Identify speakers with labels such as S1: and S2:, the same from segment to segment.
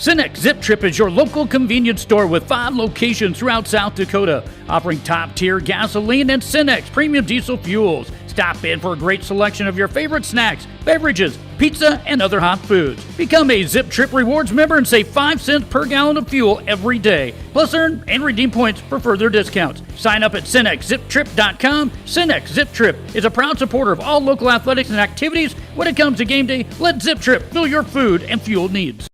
S1: Cenex Zip Trip is your local convenience store with 5 locations throughout South Dakota, offering top-tier gasoline and Cenex premium diesel fuels. Stop in for a great selection of your favorite snacks, beverages, pizza, and other hot foods. Become a Zip Trip Rewards member and save 5 cents per gallon of fuel every day. Plus, earn and redeem points for further discounts. Sign up at CenexZipTrip.com. Cenex Zip Trip is a proud supporter of all local athletics and activities. When it comes to game day, let Zip Trip fill your food and fuel needs.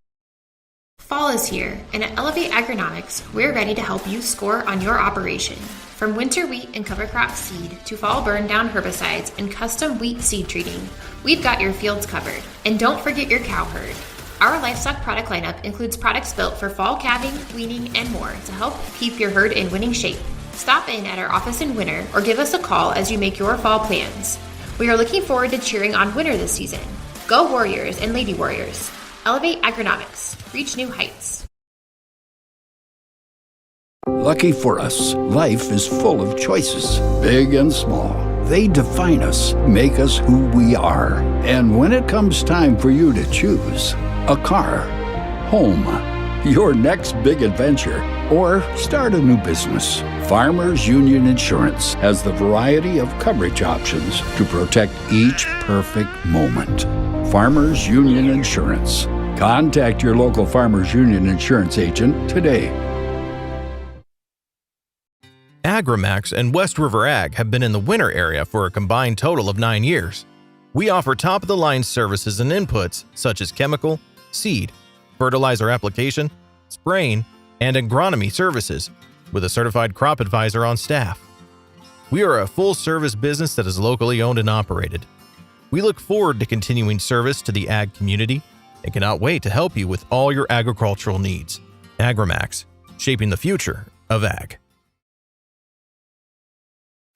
S2: Fall is here, and at Elevate Agronomics, we're ready to help you score on your operation. From winter wheat and cover crop seed to fall burn down herbicides and custom wheat seed treating, we've got your fields covered. And don't forget your cow herd. Our livestock product lineup includes products built for fall calving, weaning, and more to help keep your herd in winning shape. Stop in at our office in winter or give us a call as you make your fall plans. We are looking forward to cheering on winter this season. Go Warriors and Lady Warriors. Elevate Agronomics. Reach new heights.
S3: Lucky for us, life is full of choices, big and small. They define us, make us who we are. And when it comes time for you to choose, a car, home, your next big adventure, or start a new business, Farmers Union Insurance has the variety of coverage options to protect each perfect moment. Farmers Union Insurance. Contact your local Farmers Union Insurance agent today.
S4: AgriMax and West River Ag have been in the winter area for a combined total of 9 years. We offer top-of-the-line services and inputs such as chemical, seed, fertilizer application, spraying, and agronomy services with a certified crop advisor on staff. We are a full-service business that is locally owned and operated. We look forward to continuing service to the ag community and cannot wait to help you with all your agricultural needs. AgriMax, shaping the future of ag.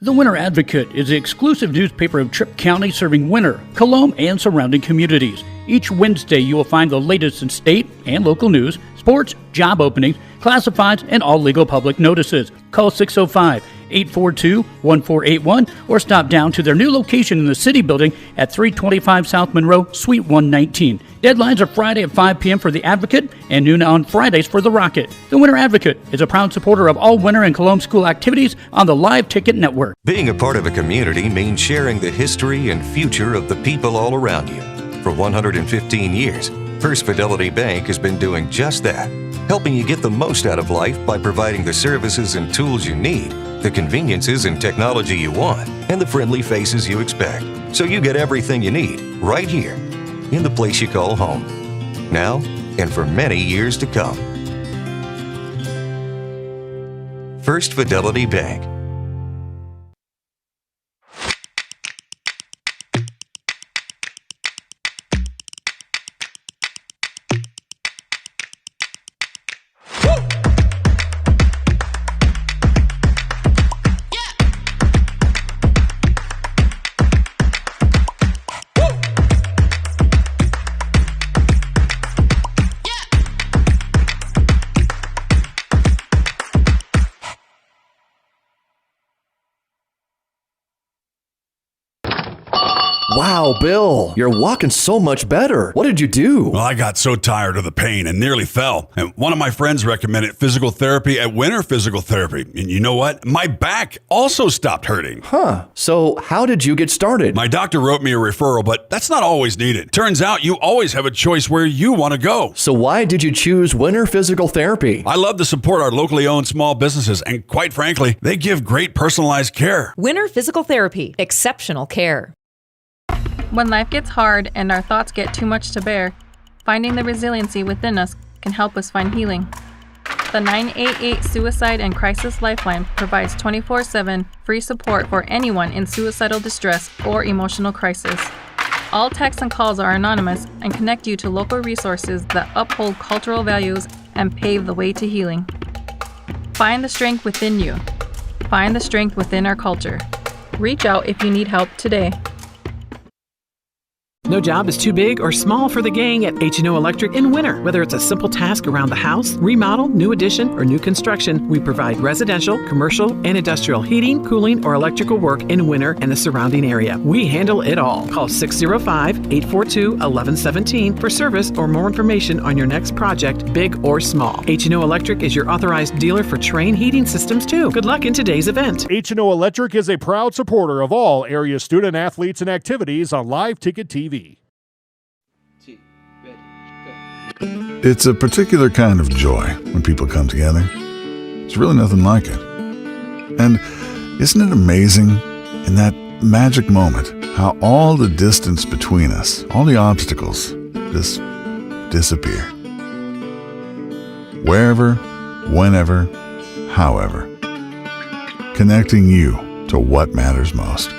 S1: The Winter Advocate is the exclusive newspaper of Tripp County serving Winter, Colome, and surrounding communities. Each Wednesday you will find the latest in state and local news, sports, job openings, classifieds, and all legal public notices. Call 605-842-1481 or stop down to their new location in the City Building at 325 South Monroe, Suite 119. Deadlines are Friday at 5 p.m. for the Advocate and noon on Fridays for the Rocket. The Winter Advocate is a proud supporter of all Winter and Colome school activities on the Live Ticket Network.
S5: Being a part of a community means sharing the history and future of the people all around you. For 115 years, First Fidelity Bank has been doing just that, helping you get the most out of life by providing the services and tools you need, the conveniences and technology you want, and the friendly faces you expect. So you get everything you need right here in the place you call home, now and for many years to come. First Fidelity Bank.
S6: Wow, Bill, you're walking so much better. What did you do?
S7: Well, I got so tired of the pain and nearly fell. And one of my friends recommended physical therapy at Winter Physical Therapy. And you know what? My back also stopped hurting.
S6: Huh. So how did you get started?
S7: My doctor wrote me a referral, but that's not always needed. Turns out you always have a choice where you want to go.
S6: So why did you choose Winter Physical Therapy?
S7: I love to support our locally owned small businesses, and quite frankly, they give great personalized care.
S8: Winter Physical Therapy. Exceptional care.
S9: When life gets hard and our thoughts get too much to bear, finding the resiliency within us can help us find healing. The 988 Suicide and Crisis Lifeline provides 24/7 free support for anyone in suicidal distress or emotional crisis. All texts and calls are anonymous and connect you to local resources that uphold cultural values and pave the way to healing. Find the strength within you. Find the strength within our culture. Reach out if you need help today.
S10: No job is too big or small for the gang at H&O Electric in winter. Whether it's a simple task around the house, remodel, new addition, or new construction, we provide residential, commercial, and industrial heating, cooling, or electrical work in winter and the surrounding area. We handle it all. Call 605-842-1117 for service or more information on your next project, big or small. H&O Electric is your authorized dealer for Trane heating systems, too. Good luck in today's event.
S11: H&O Electric is a proud supporter of all area student athletes and activities on Live Ticket TV.
S12: It's a particular kind of joy when people come together. There's really nothing like it. And isn't it amazing in that magic moment how all the distance between us, all the obstacles, just disappear? Wherever, whenever, however. Connecting you to what matters most.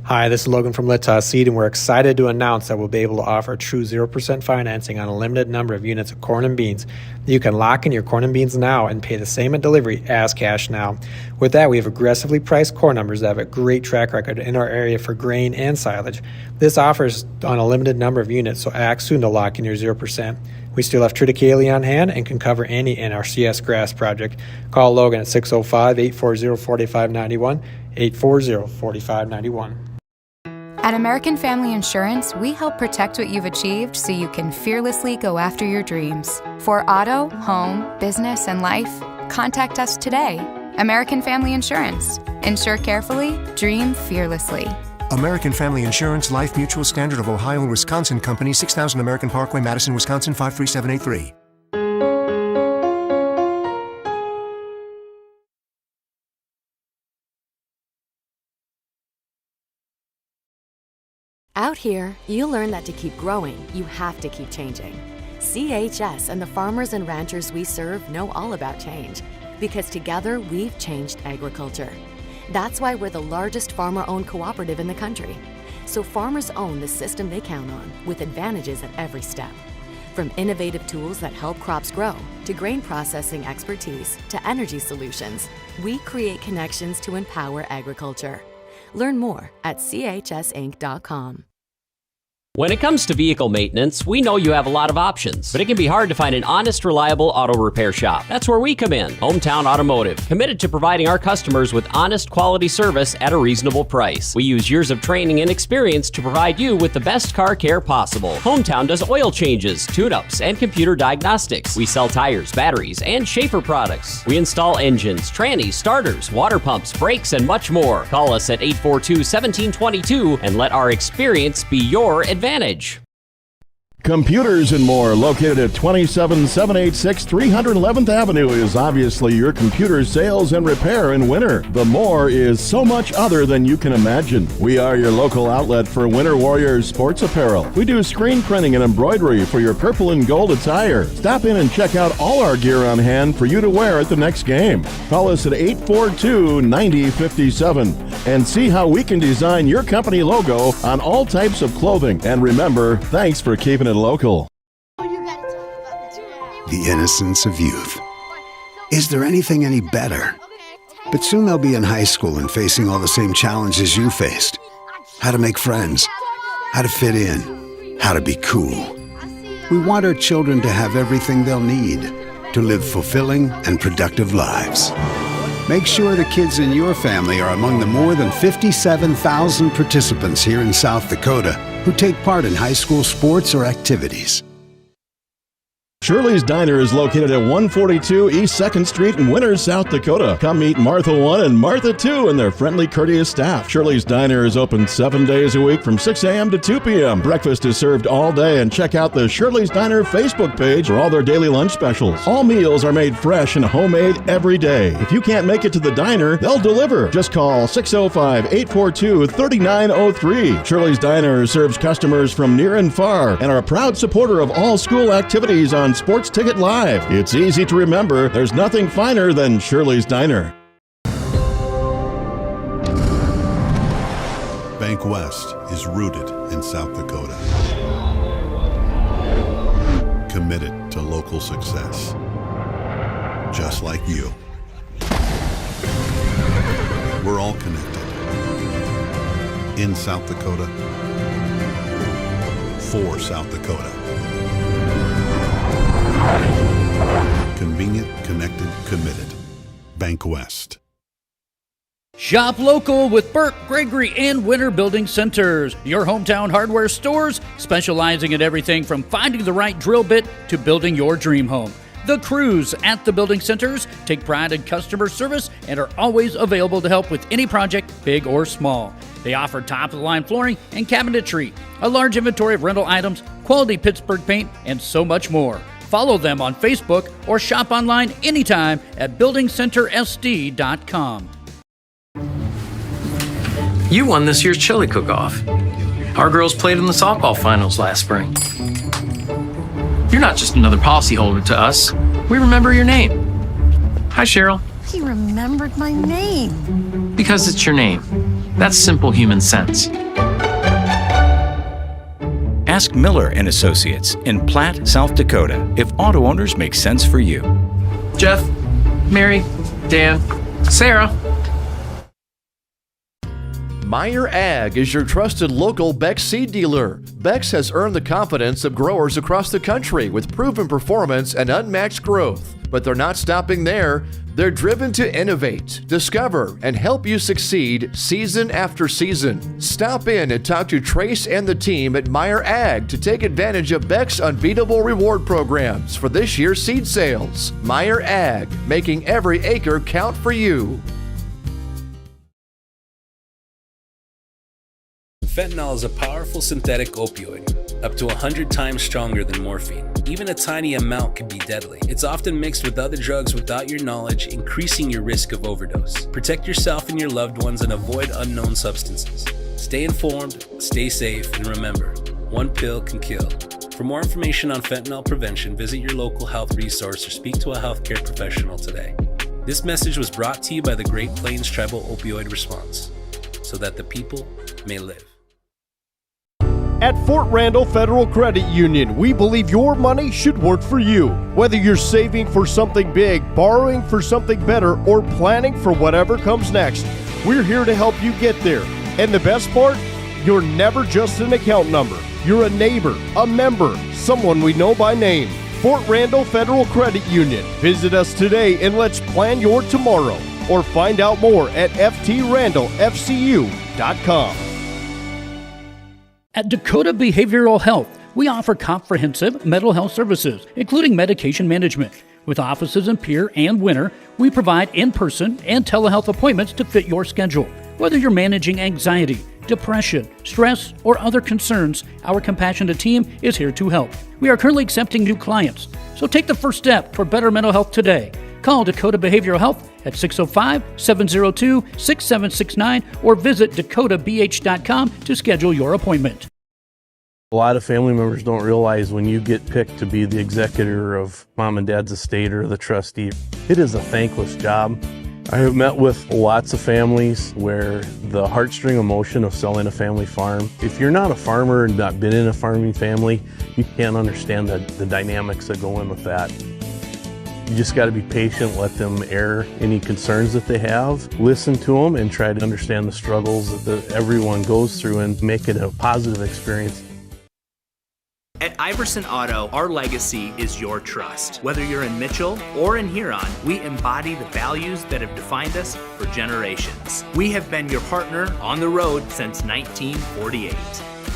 S13: Hi, this is Logan from Litas Seed, and we're excited to announce that we'll be able to offer true 0% financing on a limited number of units of corn and beans. You can lock in your corn and beans now and pay the same at delivery as cash now. With that, we have aggressively priced corn numbers that have a great track record in our area for grain and silage. This offers on a limited number of units, so act soon to lock in your 0%. We still have triticale on hand and can cover any NRCS grass project. Call Logan at 605-840-4591, 840-4591.
S14: At American Family Insurance, we help protect what you've achieved so you can fearlessly go after your dreams. For auto, home, business, and life, contact us today. American Family Insurance. Insure carefully, dream fearlessly.
S15: American Family Insurance, Life Mutual, Standard of Ohio and Wisconsin Company, 6000 American Parkway, Madison, Wisconsin, 53783.
S16: Out here, you learn that to keep growing, you have to keep changing. CHS and the farmers and ranchers we serve know all about change, because together we've changed agriculture. That's why we're the largest farmer-owned cooperative in the country. So farmers own the system they count on, with advantages at every step. From innovative tools that help crops grow, to grain processing expertise, to energy solutions, we create connections to empower agriculture. Learn more at chsinc.com.
S17: When it comes to vehicle maintenance, we know you have a lot of options, but it can be hard to find an honest, reliable auto repair shop. That's where we come in, Hometown Automotive, committed to providing our customers with honest, quality service at a reasonable price. We use years of training and experience to provide you with the best car care possible. Hometown does oil changes, tune-ups, and computer diagnostics. We sell tires, batteries, and Schaefer products. We install engines, trannies, starters, water pumps, brakes, and much more. Call us at 842-1722 and let our experience be your advantage.
S18: Computers and More, located at 27786 311th Avenue, is obviously your computer sales and repair in winter. The More is so much other than you can imagine. We are your local outlet for Winter Warriors sports apparel. We do screen printing and embroidery for your purple and gold attire. Stop in and check out all our gear on hand for you to wear at the next game. Call us at 842-9057 and see how we can design your company logo on all types of clothing. And remember, thanks for keeping it local.
S19: The innocence of youth. Is there anything any better? But soon they'll be in high school and facing all the same challenges you faced. How to make friends, how to fit in, how to be cool. We want our children to have everything they'll need to live fulfilling and productive lives. Make sure the kids in your family are among the more than 57,000 participants here in South Dakota who take part in high school sports or activities.
S18: Shirley's Diner is located at 142 East 2nd Street in Winters, South Dakota. Come meet Martha 1 and Martha 2 and their friendly, courteous staff. Shirley's Diner is open 7 days a week from 6 a.m. to 2 p.m. Breakfast is served all day, and check out the Shirley's Diner Facebook page for all their daily lunch specials. All meals are made fresh and homemade every day. If you can't make it to the diner, they'll deliver. Just call 605-842-3903. Shirley's Diner serves customers from near and far and are a proud supporter of all school activities on Sports Ticket Live. It's easy to remember. There's nothing finer than Shirley's Diner.
S20: Bank West is rooted in South Dakota. Committed to local success. Just like you. We're all connected. In South Dakota, for South Dakota. Convenient, connected, committed. Bank West.
S1: Shop local with Burke, Gregory, and Winter Building Centers, your hometown hardware stores specializing in everything from finding the right drill bit to building your dream home. The crews at the building centers take pride in customer service and are always available to help with any project, big or small. They offer top-of-the-line flooring and cabinetry, a large inventory of rental items, quality Pittsburgh paint, and so much more. Follow them on Facebook or shop online anytime at buildingcentersd.com.
S21: You won this year's chili cook-off. Our girls played in the softball finals last spring. You're not just another policyholder to us. We remember your name. Hi, Cheryl.
S22: He remembered my name.
S21: Because it's your name. That's simple human sense.
S23: Ask Miller & Associates in Platte, South Dakota if auto owners make sense for you.
S21: Jeff, Mary, Dan, Sarah.
S6: Meyer Ag is your trusted local Beck's seed dealer. Beck's has earned the confidence of growers across the country with proven performance and unmatched growth. But they're not stopping there. They're driven to innovate, discover, and help you succeed season after season. Stop in and talk to Trace and the team at Meyer Ag to take advantage of Beck's unbeatable reward programs for this year's seed sales. Meyer Ag, making every acre count for you.
S24: Fentanyl is a powerful synthetic opioid, up to 100 times stronger than morphine. Even a tiny amount can be deadly. It's often mixed with other drugs without your knowledge, increasing your risk of overdose. Protect yourself and your loved ones and avoid unknown substances. Stay informed, stay safe, and remember, one pill can kill. For more information on fentanyl prevention, visit your local health resource or speak to a healthcare professional today. This message was brought to you by the Great Plains Tribal Opioid Response, so that the people may live.
S25: At Fort Randall Federal Credit Union, we believe your money should work for you. Whether you're saving for something big, borrowing for something better, or planning for whatever comes next, we're here to help you get there. And the best part? You're never just an account number. You're a neighbor, a member, someone we know by name. Fort Randall Federal Credit Union. Visit us today and let's plan your tomorrow. Or find out more at ftrandallfcu.com.
S1: At Dakota Behavioral Health, we offer comprehensive mental health services, including medication management. With offices in Pierre and Winter, we provide in-person and telehealth appointments to fit your schedule. Whether you're managing anxiety, depression, stress, or other concerns, our compassionate team is here to help. We are currently accepting new clients, so take the first step for better mental health today. Call Dakota Behavioral Health at 605-702-6769 or visit dakotabh.com to schedule your appointment.
S26: A lot of family members don't realize when you get picked to be the executor of mom and dad's estate or the trustee, it is a thankless job. I have met with lots of families where the heartstring emotion of selling a family farm, if you're not a farmer and not been in a farming family, you can't understand the dynamics that go in with that. You just got to be patient, let them air any concerns that they have, listen to them, and try to understand the struggles that everyone goes through and make it a positive experience.
S27: At Iverson Auto, our legacy is your trust. Whether you're in Mitchell or in Huron, we embody the values that have defined us for generations. We have been your partner on the road since 1948.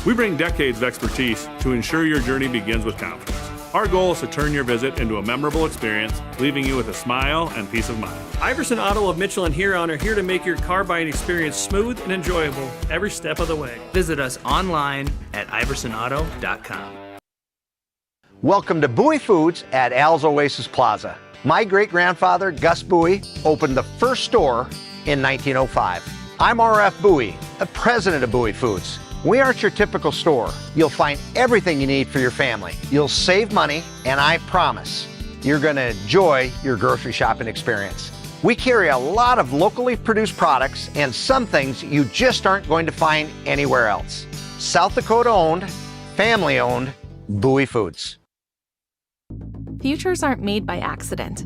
S28: We bring decades of expertise to ensure your journey begins with confidence. Our goal is to turn your visit into a memorable experience, leaving you with a smile and peace of mind.
S29: Iverson Auto of Mitchell and Huron are here to make your car buying experience smooth and enjoyable every step of the way.
S27: Visit us online at iversonauto.com.
S30: Welcome to Bowie Foods at Al's Oasis Plaza. My great-grandfather, Gus Bowie, opened the first store in 1905. I'm R.F. Bowie, the president of Bowie Foods. We aren't your typical store. You'll find everything you need for your family. You'll save money, and I promise you're going to enjoy your grocery shopping experience. We carry a lot of locally produced products and some things you just aren't going to find anywhere else. South Dakota owned, family owned, Bowie Foods.
S31: Futures aren't made by accident.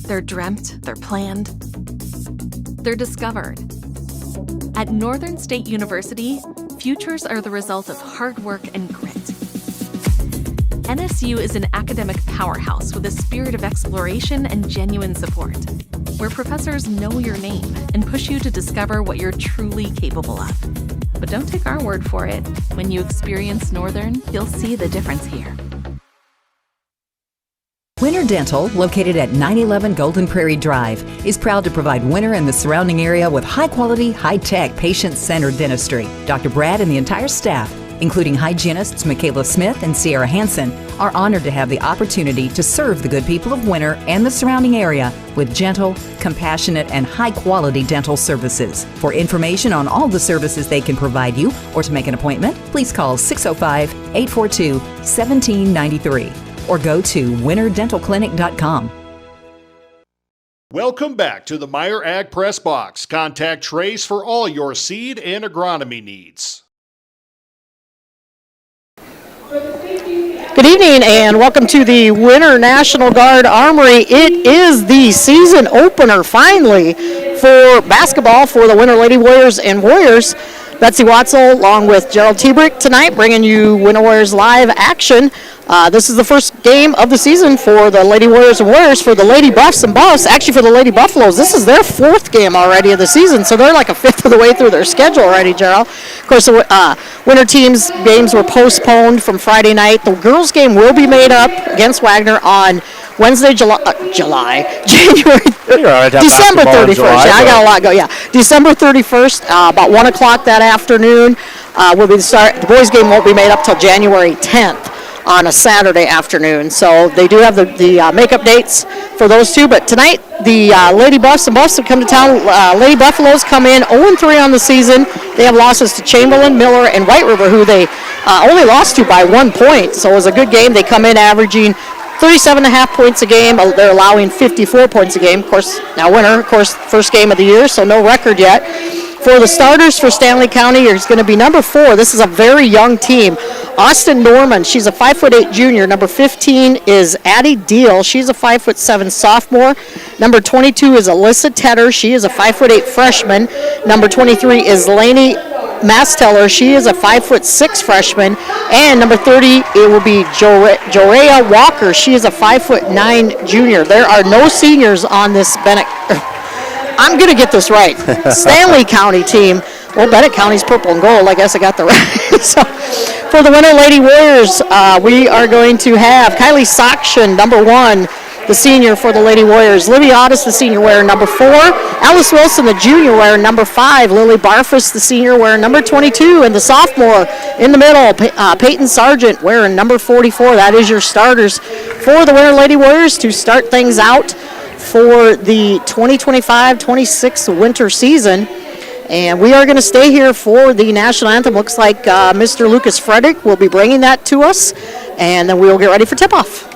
S31: They're dreamt, they're planned,
S2: they're discovered. At Northern State University, futures are the result of hard work and grit. NSU is an academic powerhouse with a spirit of exploration and genuine support, where professors know your name and push you to discover what you're truly capable of. But don't take our word for it. When you experience Northern, you'll see the difference here.
S3: Winter Dental, located at 911 Golden Prairie Drive, is proud to provide Winter and the surrounding area with high-quality, high-tech, patient-centered dentistry. Dr. Brad and the entire staff, including hygienists Michaela Smith and Sierra Hansen, are honored to have the opportunity to serve the good people of Winter and the surrounding area with gentle, compassionate, and high-quality dental services. For information on all the services they can provide you or to make an appointment, please call 605-842-1793 or go to winterdentalclinic.com.
S4: Welcome back to the Meyer Ag Press Box. Contact Trace for all your seed and agronomy needs.
S5: Good evening and welcome to the Winter National Guard Armory. It is the season opener finally for basketball for the Winter Lady Warriors and Warriors. Betsy Watzel along with Gerald Tebrick tonight bringing you Winter Warriors live action. This is the first game of the season for the Lady Warriors and Warriors. For the Lady Buffs and Buffs, actually for the Lady Buffaloes, this is their fourth game already of the season, so they're like a fifth of the way through their schedule already, Gerald. Of course, the winter team's games were postponed from Friday night. The girls' game will be made up against Wagner on Wednesday, December 31st.
S7: July,
S5: I got a lot going. Yeah, December 31st, about 1 o'clock that afternoon will be the start. The boys' game won't be made up till January 10th. On a Saturday afternoon. So they do have the makeup dates for those two. But tonight, the Lady Buffs and Buffs have come to town. Lady Buffaloes come in 0-3 on the season. They have losses to Chamberlain, Miller, and White River, who they only lost to by 1 point. So it was a good game. They come in averaging 37.5 points a game. They're allowing 54 points a game. Of course, now Winter, of course, first game of the year, so no record yet. For the starters for Stanley County, is going to be number 4. This is a very young team. Austin Norman, she's a 5'8" junior. Number 15 is Addie Deal. She's a 5'7" sophomore. Number 22 is Alyssa Tedder. She is a 5'8" freshman. Number 23 is Lainey Masteller. She is a 5'6" freshman. And number 30, it will be Jorea Walker. She is a 5'9" junior. There are no seniors on this Bennett. I'm going to get this right. Stanley County team. Well, Bennett County's purple and gold. I guess I got the right. So, for the Winter Lady Warriors, we are going to have Kylie Sakshin, number 1, the senior for the Lady Warriors. Libby Otis, the senior, wearing number 4. Alice Wilson, the junior, wearing number 5. Lily Barfus, the senior, wearing number 22. And the sophomore in the middle, Peyton Sargent, wearing number 44. That is your starters for the Winter Lady Warriors to start things out for the 2025-26 winter season. And we are going to stay here for the national anthem. Looks like Mr. Lucas Frederick will be bringing that to us, and then we will get ready for tip-off.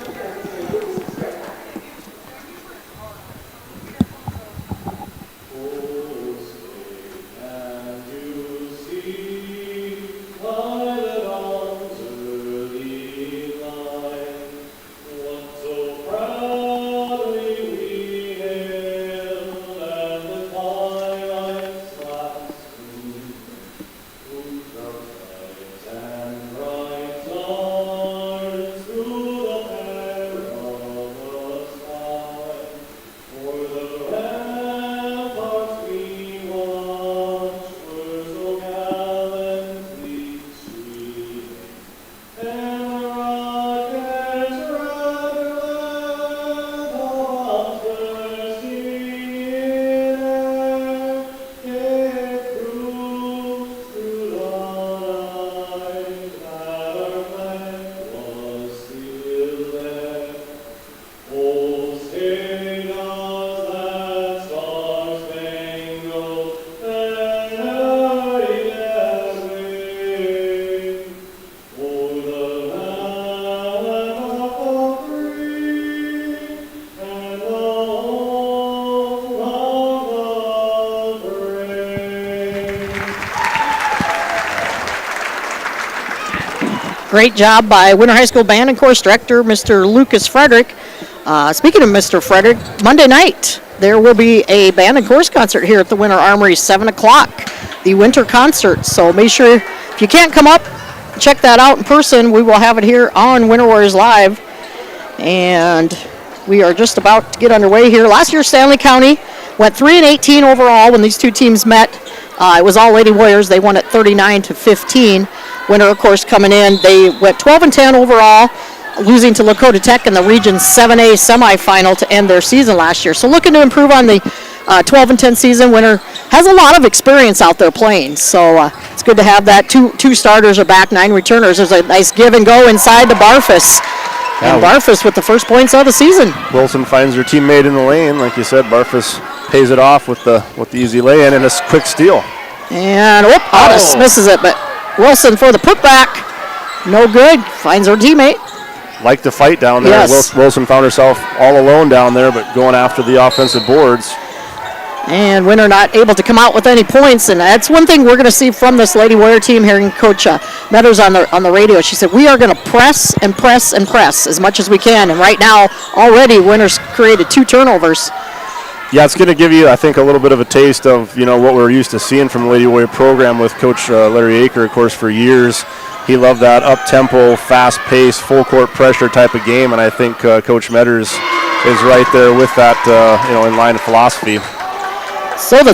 S5: Great job by Winter High School Band and Chorus Director, Mr. Lucas Frederick. Speaking of Mr. Frederick, Monday night there will be a band and chorus concert here at the Winter Armory, 7 o'clock, the winter concert. So make sure, if you can't come up, check that out in person. We will have it here on Winter Warriors Live. And we are just about to get underway here. Last year, Stanley County went 3-18 overall when these two teams met. It was all Lady Warriors. They won at 39-15. Winter, of course, coming in. They went 12-10 overall, losing to Lakota Tech in the Region 7A semifinal to end their season last year. So looking to improve on the 12-10 season. Winter has a lot of experience out there playing, so it's good to have that. Two starters are back, 9 returners. There's a nice give and go inside to Barfus. And Barfus with the first points of the season.
S7: Wilson finds her teammate in the lane. Like you said, Barfus pays it off with the easy lay-in and a quick steal.
S5: And Otis misses it, but Wilson for the putback. No good. Finds her teammate.
S7: Like the fight down there.
S5: Yes.
S7: Wilson found herself all alone down there, but going after the offensive boards.
S5: And Winter not able to come out with any points, and that's one thing we're going to see from this Lady Warrior team. Hearing Coach Meadows on the radio, she said, we are going to press and press and press as much as we can. And right now, already Winter's created 2 turnovers.
S7: Yeah, it's going to give you, I think, a little bit of a taste of, what we're used to seeing from the Lady Warrior program with Coach Larry Aker, of course, for years. He loved that up-tempo, fast-paced, full-court pressure type of game, and I think Coach Meadows is right there with that, in line of philosophy.
S5: So the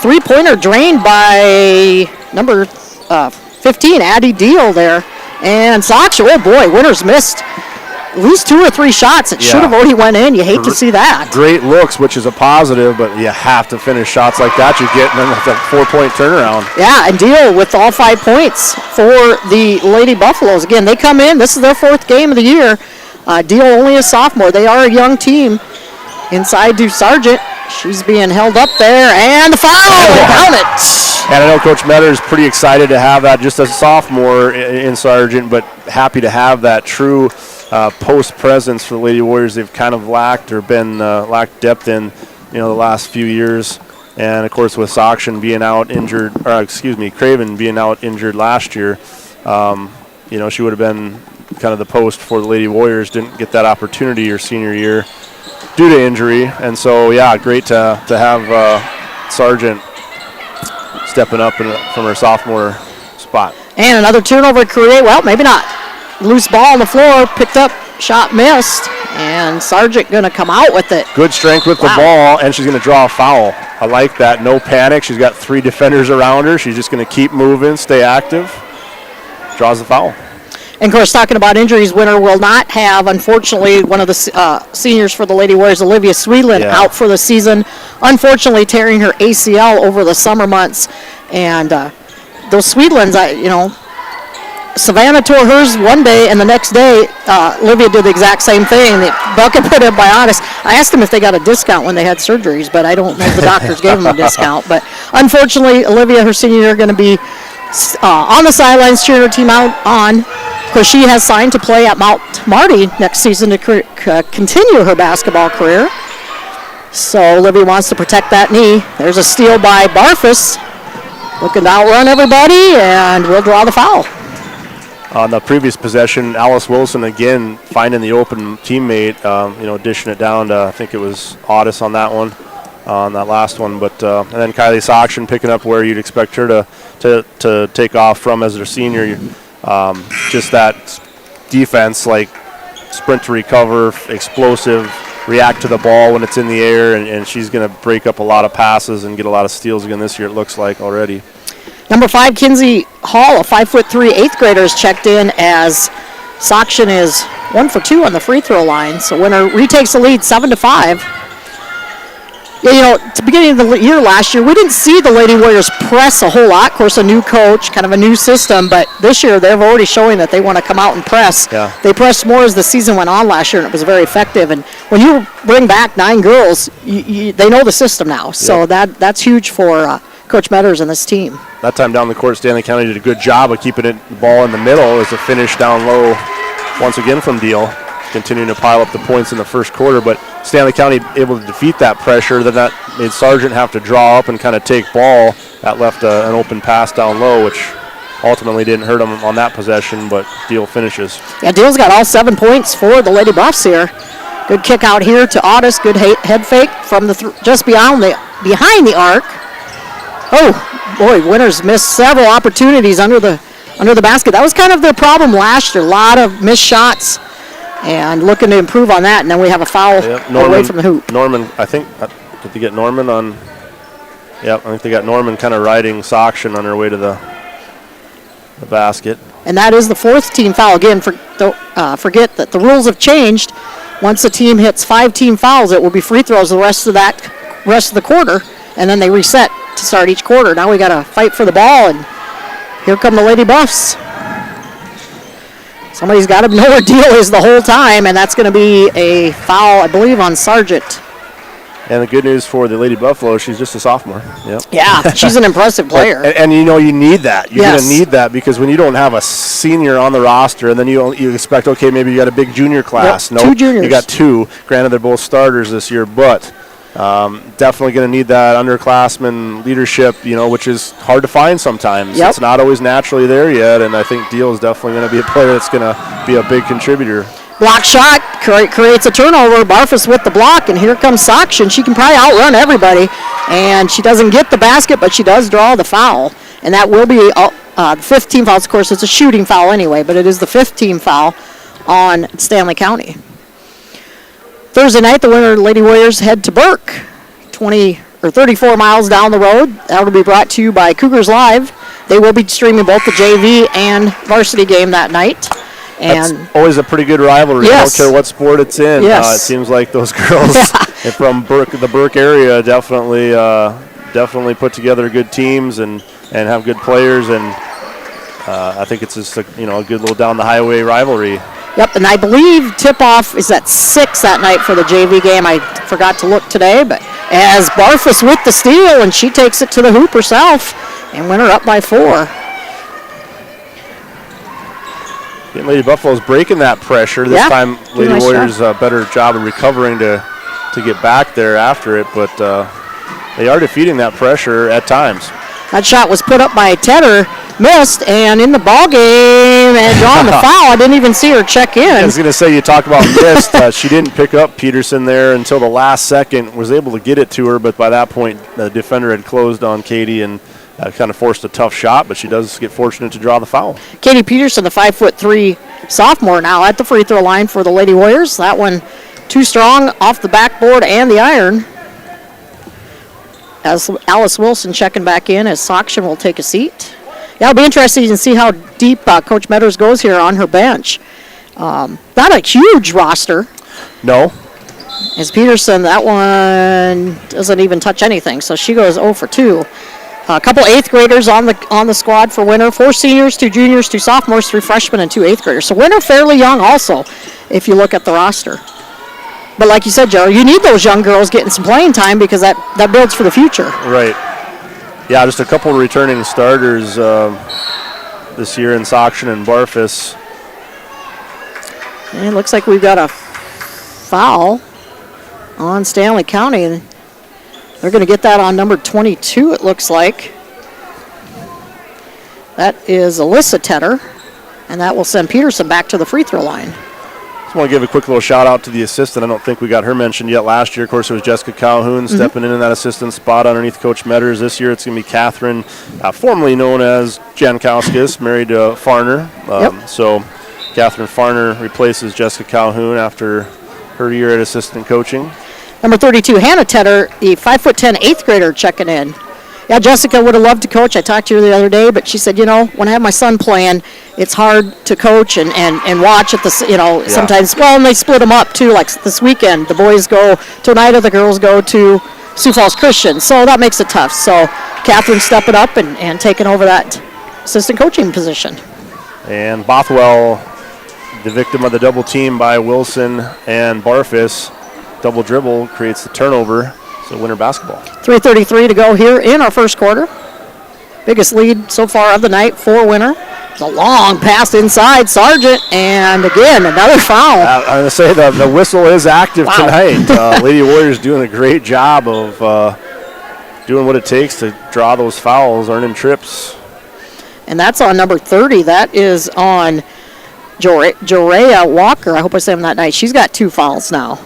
S5: three-pointer drained by number 15, Addie Deal there. And Saksha, oh boy, Winter's missed at least 2 or 3 shots. It should have already went in. You hate to see that.
S7: Great looks, which is a positive, but you have to finish shots like that. You get them with a 4-point turnaround.
S5: Yeah, and Deal with all 5 points for the Lady Buffaloes. Again, they come in. This is their 4th game of the year. Deal only a sophomore. They are a young team. Inside to Sargent. She's being held up there, and the foul, count it.
S7: And I know Coach Metter is pretty excited to have that just as a sophomore in Sargent, but happy to have that true post presence for the Lady Warriors. They've kind of lacked or been lacked depth in the last few years. And of course with Sakshan being out injured, Craven being out injured last year, she would have been kind of the post for the Lady Warriors. Didn't get that opportunity her senior year due to injury, and so great to have Sargent stepping up from her sophomore spot.
S5: And another turnover create. Well, maybe not. Loose ball on the floor, picked up, shot missed, and Sargent going to come out with it.
S7: Good strength with the ball, and she's going to draw a foul. I like that. No panic. She's got 3 defenders around her. She's just going to keep moving, stay active. Draws the foul.
S5: And, of course, talking about injuries, Winter will not have, unfortunately, one of the seniors for the Lady Warriors, Olivia Sweetland, out for the season. Unfortunately, tearing her ACL over the summer months. And those Sweetlands, Savannah tore hers one day, and the next day, Olivia did the exact same thing. The bucket put in biotics. I asked them if they got a discount when they had surgeries, but I don't know if the doctors gave them a discount. But, unfortunately, Olivia, her senior year, going to be on the sidelines cheering her team on. Of course, she has signed to play at Mount Marty next season to continue her basketball career. So Olivia wants to protect that knee. There's a steal by Barfus. Looking to outrun everybody, and we'll draw the foul.
S7: On the previous possession, Alice Wilson again finding the open teammate, dishing it down to, I think it was Otis on that one, on that last one. But and then Kylie Sakshan picking up where you'd expect her to take off from as her senior. Just that defense, like sprint to recover, explosive, react to the ball when it's in the air, and she's going to break up a lot of passes and get a lot of steals again this year, it looks like already.
S5: Number 5, Kinsey Hall, a 5'3" 8th grader, is checked in as Sakshan is 1 for 2 on the free throw line. So Winter retakes the lead 7-5. At the beginning of the year last year, we didn't see the Lady Warriors press a whole lot. Of course, a new coach, kind of a new system, but this year they're already showing that they want to come out and press.
S7: Yeah.
S5: They pressed more as the season went on last year, and it was very effective. And when you bring back 9 girls, they know the system now. So that's huge for Coach Metters and this team.
S7: That time down the court, Stanley County did a good job of keeping the ball in the middle as a finish down low once again from Deal. Continuing to pile up the points in the first quarter, but Stanley County able to defeat that pressure. Then that made Sargent have to draw up and kind of take ball. That left an open pass down low, which ultimately didn't hurt them on that possession, but Deal finishes.
S5: Yeah, Deal's got all 7 points for the Lady Buffs here. Good kick out here to Otis. Good head fake from the just behind the arc. Oh boy, Winners missed several opportunities under the basket. That was kind of their problem last year. A lot of missed shots, and looking to improve on that. And then we have a foul away from the hoop.
S7: Norman, I think, did they get Norman on? Yep, I think they got Norman kind of riding Sokshin on her way to the basket.
S5: And that is the 4th team foul. Again, forget that the rules have changed. Once a team hits 5 team fouls, it will be free throws the rest of the quarter, and then they reset to start each quarter. Now we got to fight for the ball, and here come the Lady Buffs. Somebody's got to know what deal is the whole time, and that's going to be a foul, I believe, on Sargent.
S7: And the good news for the Lady Buffalo, she's just a sophomore. Yep.
S5: Yeah, she's an impressive player.
S7: And you know you need that. You're going to need that because when you don't have a senior on the roster and then you expect, okay, maybe you got a big junior class.
S5: Yep, 2 juniors.
S7: You got 2. Granted, they're both starters this year, but definitely going to need that underclassman leadership, which is hard to find sometimes.
S5: Yep.
S7: It's not always naturally there yet, and I think Deal is definitely going to be a player that's going to be a big contributor.
S5: Block shot creates a turnover. Barfus with the block, and here comes Sokshin. She can probably outrun everybody, and she doesn't get the basket, but she does draw the foul, and that will be the 5th team foul. Of course, it's a shooting foul anyway, but it is the 5th team foul on Stanley County. Thursday night, the winner Lady Warriors head to Burke, 34 miles down the road. That will be brought to you by Cougars Live. They will be streaming both the JV and varsity game that night. And
S7: that's always a pretty good rivalry.
S5: Yes.
S7: I don't care what sport it's in.
S5: Yes.
S7: It seems like those girls from the Burke area definitely put together good teams and have good players. And I think it's just a good little down the highway rivalry.
S5: Yep, and I believe tip-off is at 6 that night for the JV game. I forgot to look today, but as Barfus with the steal, and she takes it to the hoop herself, and Winner up by 4.
S7: Lady Buffalo's breaking that pressure. This time, Lady Warriors a better job of recovering to get back there after it, but they are defeating that pressure at times.
S5: That shot was put up by Tedder, missed, and in the ball game and drawing the foul. I didn't even see her check in.
S7: I was going to say, you talked about missed. She didn't pick up Peterson there until the last second, was able to get it to her, but by that point, the defender had closed on Katie and kind of forced a tough shot, but she does get fortunate to draw the foul.
S5: Katie Peterson, the 5'3" sophomore, now at the free throw line for the Lady Warriors. That one too strong off the backboard and the iron. As Alice Wilson checking back in as Sokshin will take a seat. Yeah, it'll be interesting to see how deep Coach Meadows goes here on her bench. Not a huge roster.
S7: No.
S5: As Peterson, that one doesn't even touch anything, so she goes 0 for 2. A couple 8th graders on the squad for Winter. 4 seniors, 2 juniors, 2 sophomores, 3 freshmen, and 2 8th graders. So Winter fairly young also, if you look at the roster. But like you said, Joe, you need those young girls getting some playing time because that builds for the future.
S7: Right. Yeah, just a couple of returning starters this year in Sokshin and Barfus.
S5: And it looks like we've got a foul on Stanley County. And they're going to get that on number 22, it looks like. That is Alyssa Tedder, and that will send Peterson back to the free throw line.
S7: I want to give a quick little shout out to the assistant. I don't think we got her mentioned yet. Last year, of course, it was Jessica Calhoun stepping in that assistant spot underneath Coach Metters. This year, it's going to be Catherine, formerly known as Jankowskis, married to Farner. So Catherine Farner replaces Jessica Calhoun after her year at assistant coaching.
S5: Number 32, Hannah Tedder, the 5'10" 8th grader checking in. Yeah, Jessica would have loved to coach. I talked to her the other day, but she said, when I have my son playing, it's hard to coach and watch at the, sometimes, and they split them up too, like this weekend. The boys go to Oneida, the girls go to Sioux Falls Christian, so that makes it tough. So Catherine stepping up and taking over that assistant coaching position.
S7: And Bothwell, the victim of the double team by Wilson and Barfus, double dribble creates the turnover. So Winter basketball. 3:33
S5: to go here in our first quarter. Biggest lead so far of the night for Winter. It's a long pass inside Sargent, and again another foul.
S7: I'm going to say the whistle is active tonight. Lady Warriors doing a great job of doing what it takes to draw those fouls, earning trips.
S5: And that's on number 30. That is on Jorea Walker. I hope I said that night. She's got 2 fouls now.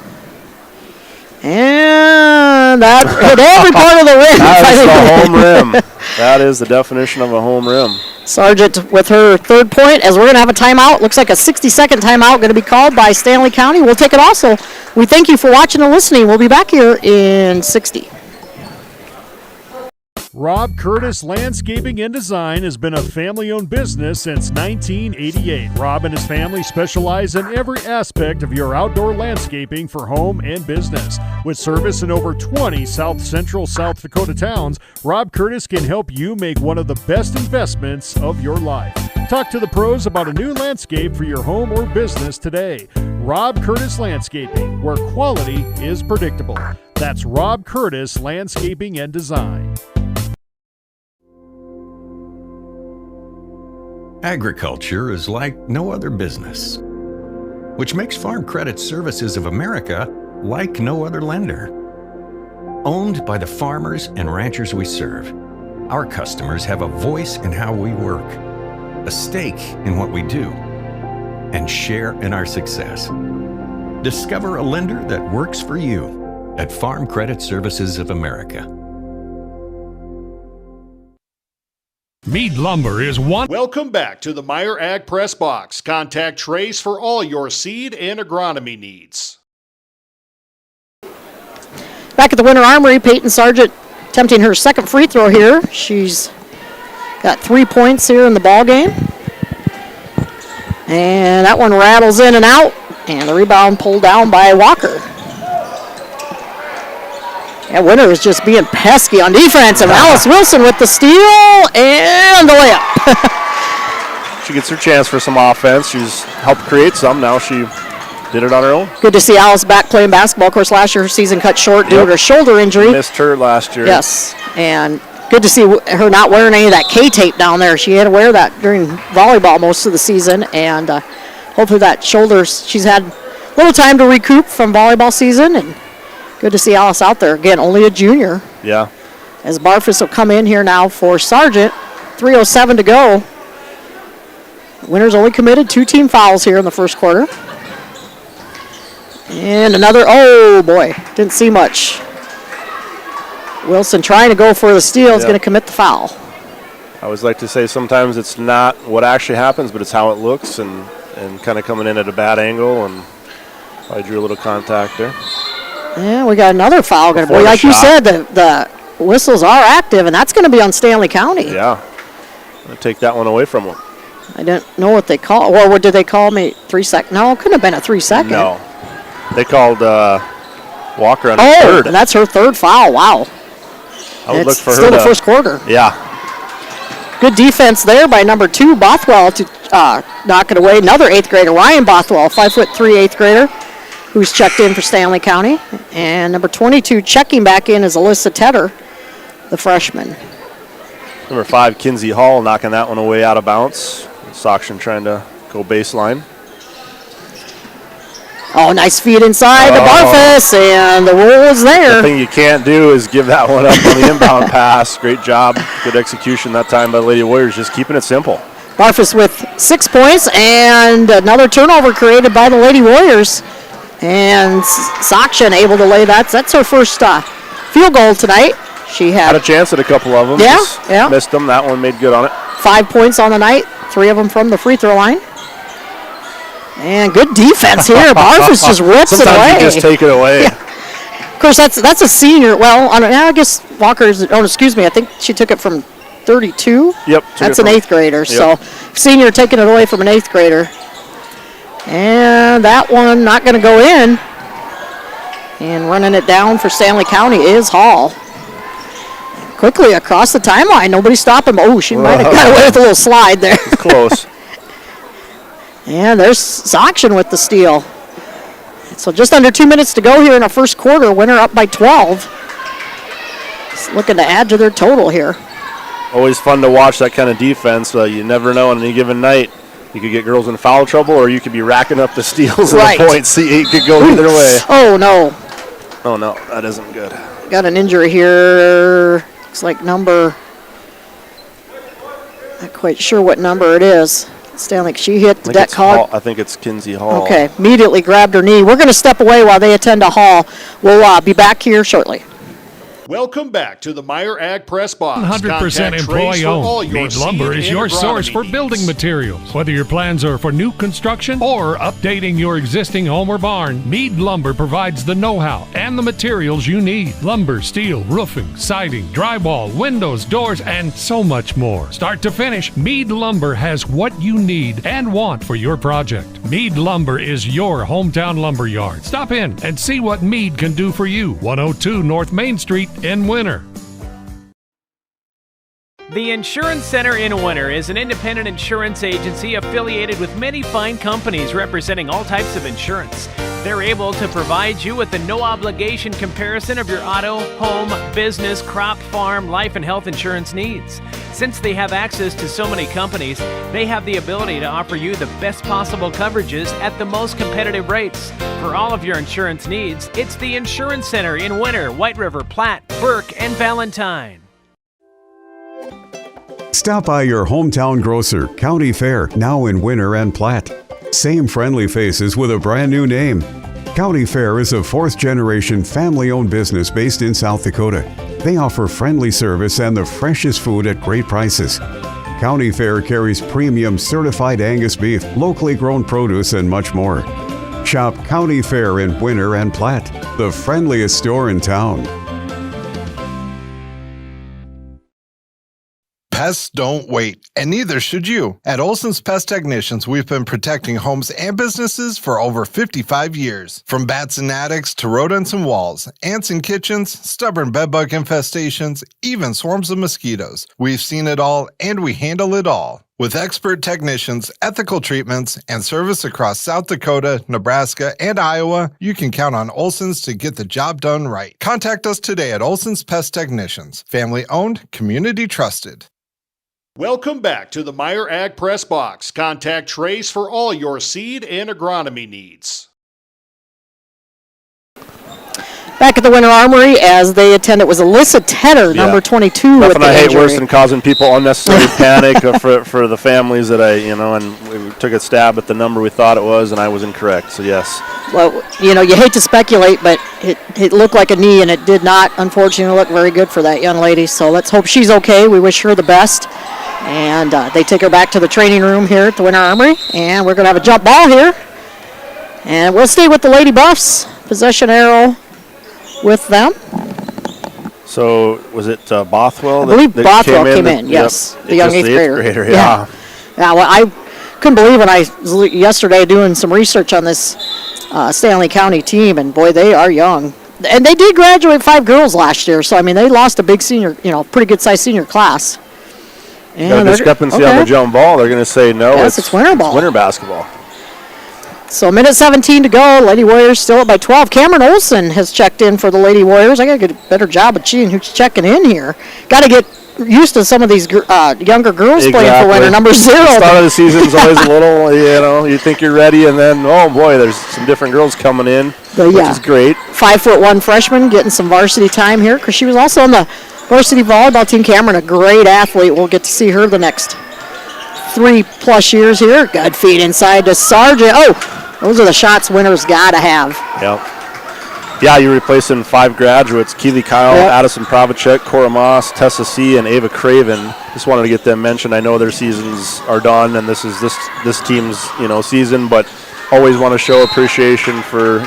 S5: And that hit every part of the rim.
S7: That is a home rim. That is the definition of a home rim.
S5: Sargent with her third point, as we're going to have a timeout. Looks like a 60-second timeout going to be called by Stanley County. We'll take it also. We thank you for watching and listening. We'll be back here in 60.
S8: Rob Curtis Landscaping and Design has been a family-owned business since 1988. Rob and his family specialize in every aspect of your outdoor landscaping for home and business. With service in over 20 South Central South Dakota towns, Rob Curtis can help you make one of the best investments of your life. Talk to the pros about a new landscape for your home or business today. Rob Curtis Landscaping, where quality is predictable. That's Rob Curtis Landscaping and Design.
S23: Agriculture is like no other business, which makes Farm Credit Services of America like no other lender. Owned by the farmers and ranchers we serve, our customers have a voice in how we work, a stake in what we do, and share in our success. Discover a lender that works for you at Farm Credit Services of America.
S4: Mead Lumber is one. Welcome back to the Meyer Ag Press Box. Contact Trace for all your seed and agronomy needs.
S5: Back at the Winter Armory, Peyton Sargent attempting her second free throw here. She's got 3 points here in the ball game. And that one rattles in and out. And the rebound pulled down by Walker. And Winter is just being pesky on defense. And Alice Wilson with the steal and the layup.
S7: She gets her chance for some offense. She's helped create some. Now she did it on her own.
S5: Good to see Alice back playing basketball. Of course, last year her season cut short due to her shoulder injury.
S7: Missed her last year.
S5: Yes, and good to see her not wearing any of that K-tape down there. She had to wear that during volleyball most of the season, and hopefully that shoulder, she's had a little time to recoup from volleyball season, and good to see Alice out there. Again, only a junior.
S7: Yeah.
S5: As Barfus will come in here now for Sargent. 3:07 to go. Winner's only committed 2 team fouls here in the first quarter. And another, oh boy, didn't see much. Wilson trying to go for the steal is going to commit the foul.
S7: I always like to say sometimes it's not what actually happens, but it's how it looks, and kind of coming in at a bad angle, and I drew a little contact there.
S5: Yeah, we got another foul. Boy, like you said, the whistles are active, and that's going to be on Stanley County.
S7: Yeah. I'm going to take that one away from them.
S5: I didn't know what they called. Well, what did they call me? 3 second? No, it couldn't have been a 3 second.
S7: No. They called Walker on
S5: her third. And that's her third foul. Wow.
S7: I would look for her.
S5: Still the first quarter.
S7: Yeah.
S5: Good defense there by number 2, Bothwell, to knock it away. Another 8th grader, Ryan Bothwell, 5'3", 8th grader, who's checked in for Stanley County. And number 22 checking back in is Alyssa Tedder, the freshman.
S7: Number 5, Kinsey Hall, knocking that one away out of bounds. Soction trying to go baseline.
S5: Oh, nice feed inside the Barfus, and the rule is there.
S7: The thing you can't do is give that one up on the inbound pass. Great job. Good execution that time by the Lady Warriors, just keeping it simple.
S5: Barfus with 6 points, and another turnover created by the Lady Warriors. And Soction able to lay that. That's her first field goal tonight. She had
S7: a chance at a couple of them.
S5: Yeah.
S7: Missed them. That one made good on it.
S5: 5 points on the night, 3 of them from the free throw line. And good defense here. Barfus just rips it away.
S7: Sometimes you just take it away.
S5: Yeah. Of course, that's a senior. Well, I guess Walker's. Oh, excuse me. I think she took it from 32.
S7: Yep.
S5: That's an 8th grader. Yep. So senior taking it away from an 8th grader. And that one not going to go in. And running it down for Stanley County is Hall. Quickly across the timeline. Nobody stopped him. Oh, she might have got away with a little slide there.
S7: It's close.
S5: And there's Soction with the steal. So just under 2 minutes to go here in our first quarter. Winner up by 12. Just looking to add to their total here.
S7: Always fun to watch that kind of defense. You never know on any given night. You could get girls in foul trouble, or you could be racking up the steals and the points. See, it could go either way.
S5: Oh, no.
S7: Oh, no, that isn't good.
S5: Got an injury here. Looks like number, not quite sure what number it is. Stanley, she hit the deck hog.
S7: I think it's Kinsey Hall.
S5: Okay, immediately grabbed her knee. We're going to step away while they attend to Hall. We'll be back here shortly.
S4: Welcome back to the Meyer Ag Press Box.
S9: 100% employee-owned. Mead Lumber is your source for building materials. Whether your plans are for new construction or updating your existing home or barn, Mead Lumber provides the know-how and the materials you need. Lumber, steel, roofing, siding, drywall, windows, doors, and so much more. Start to finish, Mead Lumber has what you need and want for your project. Mead Lumber is your hometown lumber yard. Stop in and see what Mead can do for you. 102 North Main Street in Winter.
S10: The Insurance Center in Winter is an independent insurance agency affiliated with many fine companies representing all types of insurance. They're able to provide you with a no-obligation comparison of your auto, home, business, crop, farm, life, and health insurance needs. Since they have access to so many companies, they have the ability to offer you the best possible coverages at the most competitive rates. For all of your insurance needs, it's the Insurance Center in Winter, White River, Platte, Burke, and Valentine.
S11: Stop by your hometown grocer, County Fair, now in Winter and Platte. Same friendly faces with a brand new name. County Fair is a fourth-generation family-owned business based in South Dakota. They offer friendly service and the freshest food at great prices. County Fair carries premium certified Angus beef, locally grown produce, and much more. Shop County Fair in Winter and Platte, the friendliest store in town.
S12: Pests don't wait, and neither should you. At Olson's Pest Technicians, we've been protecting homes and businesses for over 55 years. From bats and attics to rodents and walls, ants in kitchens, stubborn bedbug infestations, even swarms of mosquitoes. We've seen it all, and we handle it all. With expert technicians, ethical treatments, and service across South Dakota, Nebraska, and Iowa, you can count on Olson's to get the job done right. Contact us today at Olson's Pest Technicians. Family-owned, community-trusted.
S4: Welcome back to the Meyer Ag Press Box. Contact Trace for all your seed and agronomy needs.
S5: Back at the Winter Armory as they attend, it was Alyssa Tedder, number 22.
S7: Nothing
S5: with the
S7: I hate
S5: injury.
S7: worse than causing people unnecessary panic for the families that and we took a stab at the number we thought it was, and I was incorrect, so yes.
S5: Well, you hate to speculate, but it looked like a knee, and it did not, unfortunately, look very good for that young lady. So let's hope she's okay. We wish her the best. And they take her back to the training room here at the Winter Armory, and we're going to have a jump ball here. And we'll stay with the Lady Buffs. Possession arrow with them.
S7: So was it Bothwell?
S5: I believe Bothwell came in, yes.
S7: Yep.
S5: The young eighth
S7: grader.
S5: Yeah, well, I couldn't believe when I was yesterday doing some research on this Stanley County team, and boy, they are young. And they did graduate 5 girls last year, so I mean, they lost a big senior, pretty good sized senior class.
S7: And discrepancy on the jump ball. They're going to say no.
S5: Yes, it's winter ball.
S7: It's winter basketball.
S5: So minute 17 to go. Lady Warriors still up by 12. Cameron Olson has checked in for the Lady Warriors. I got to get a better job of seeing who's checking in here. Got to get used to some of these younger girls playing for winter. Number 0.
S7: The start of the season is always a little, you think you're ready, and then, oh boy, there's some different girls coming in, which is great.
S5: 5'1" freshman getting some varsity time here because she was also on the varsity volleyball team. Cameron, a great athlete. We'll get to see her the next 3+ years here. Good feed inside to Sargent. Oh, those are the shots winners got to have.
S7: Yep. Yeah, you're replacing 5 graduates: Keely Kyle, Addison Pravacek, Cora Moss, Tessa C., and Ava Craven. Just wanted to get them mentioned. I know their seasons are done, and this is this team's season, but always want to show appreciation for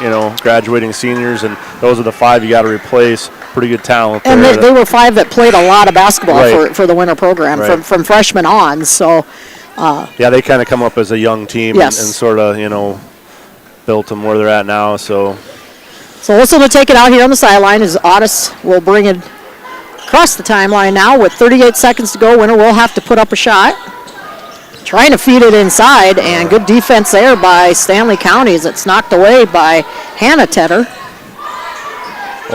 S7: graduating seniors, and those are the 5 you got to replace. Pretty good talent there.
S5: And they were 5 that played a lot of basketball for the winter program from freshmen on. So
S7: yeah, they kind of come up as a young team and sort of built them where they're at now. So
S5: Wilson to take it out here on the sideline as Otis will bring it across the timeline now with 38 seconds to go. Winter will have to put up a shot. Trying to feed it inside, and good defense there by Stanley County as it's knocked away by Hannah Tedder.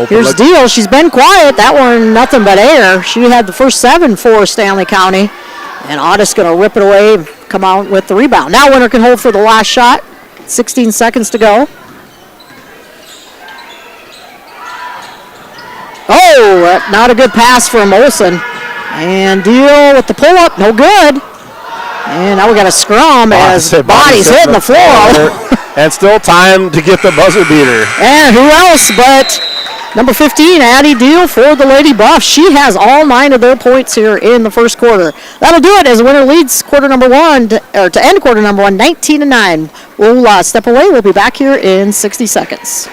S5: Here's Deal. She's been quiet. That one, nothing but air. She had the first 7 for Stanley County, and Otis going to rip it away and come out with the rebound. Now Winter can hold for the last shot. 16 seconds to go. Oh, not a good pass from Olson. And Deal with the pull-up, no good. And now we got a scrum as Body's hitting the floor.
S7: And still time to get the buzzer beater.
S5: And who else but number 15, Addie Deal for the Lady Buffs. She has all 9 of their points here in the first quarter. That'll do it as the winner leads quarter number 1, to end quarter number 1, 19-9. We'll step away. We'll be back here in 60 seconds.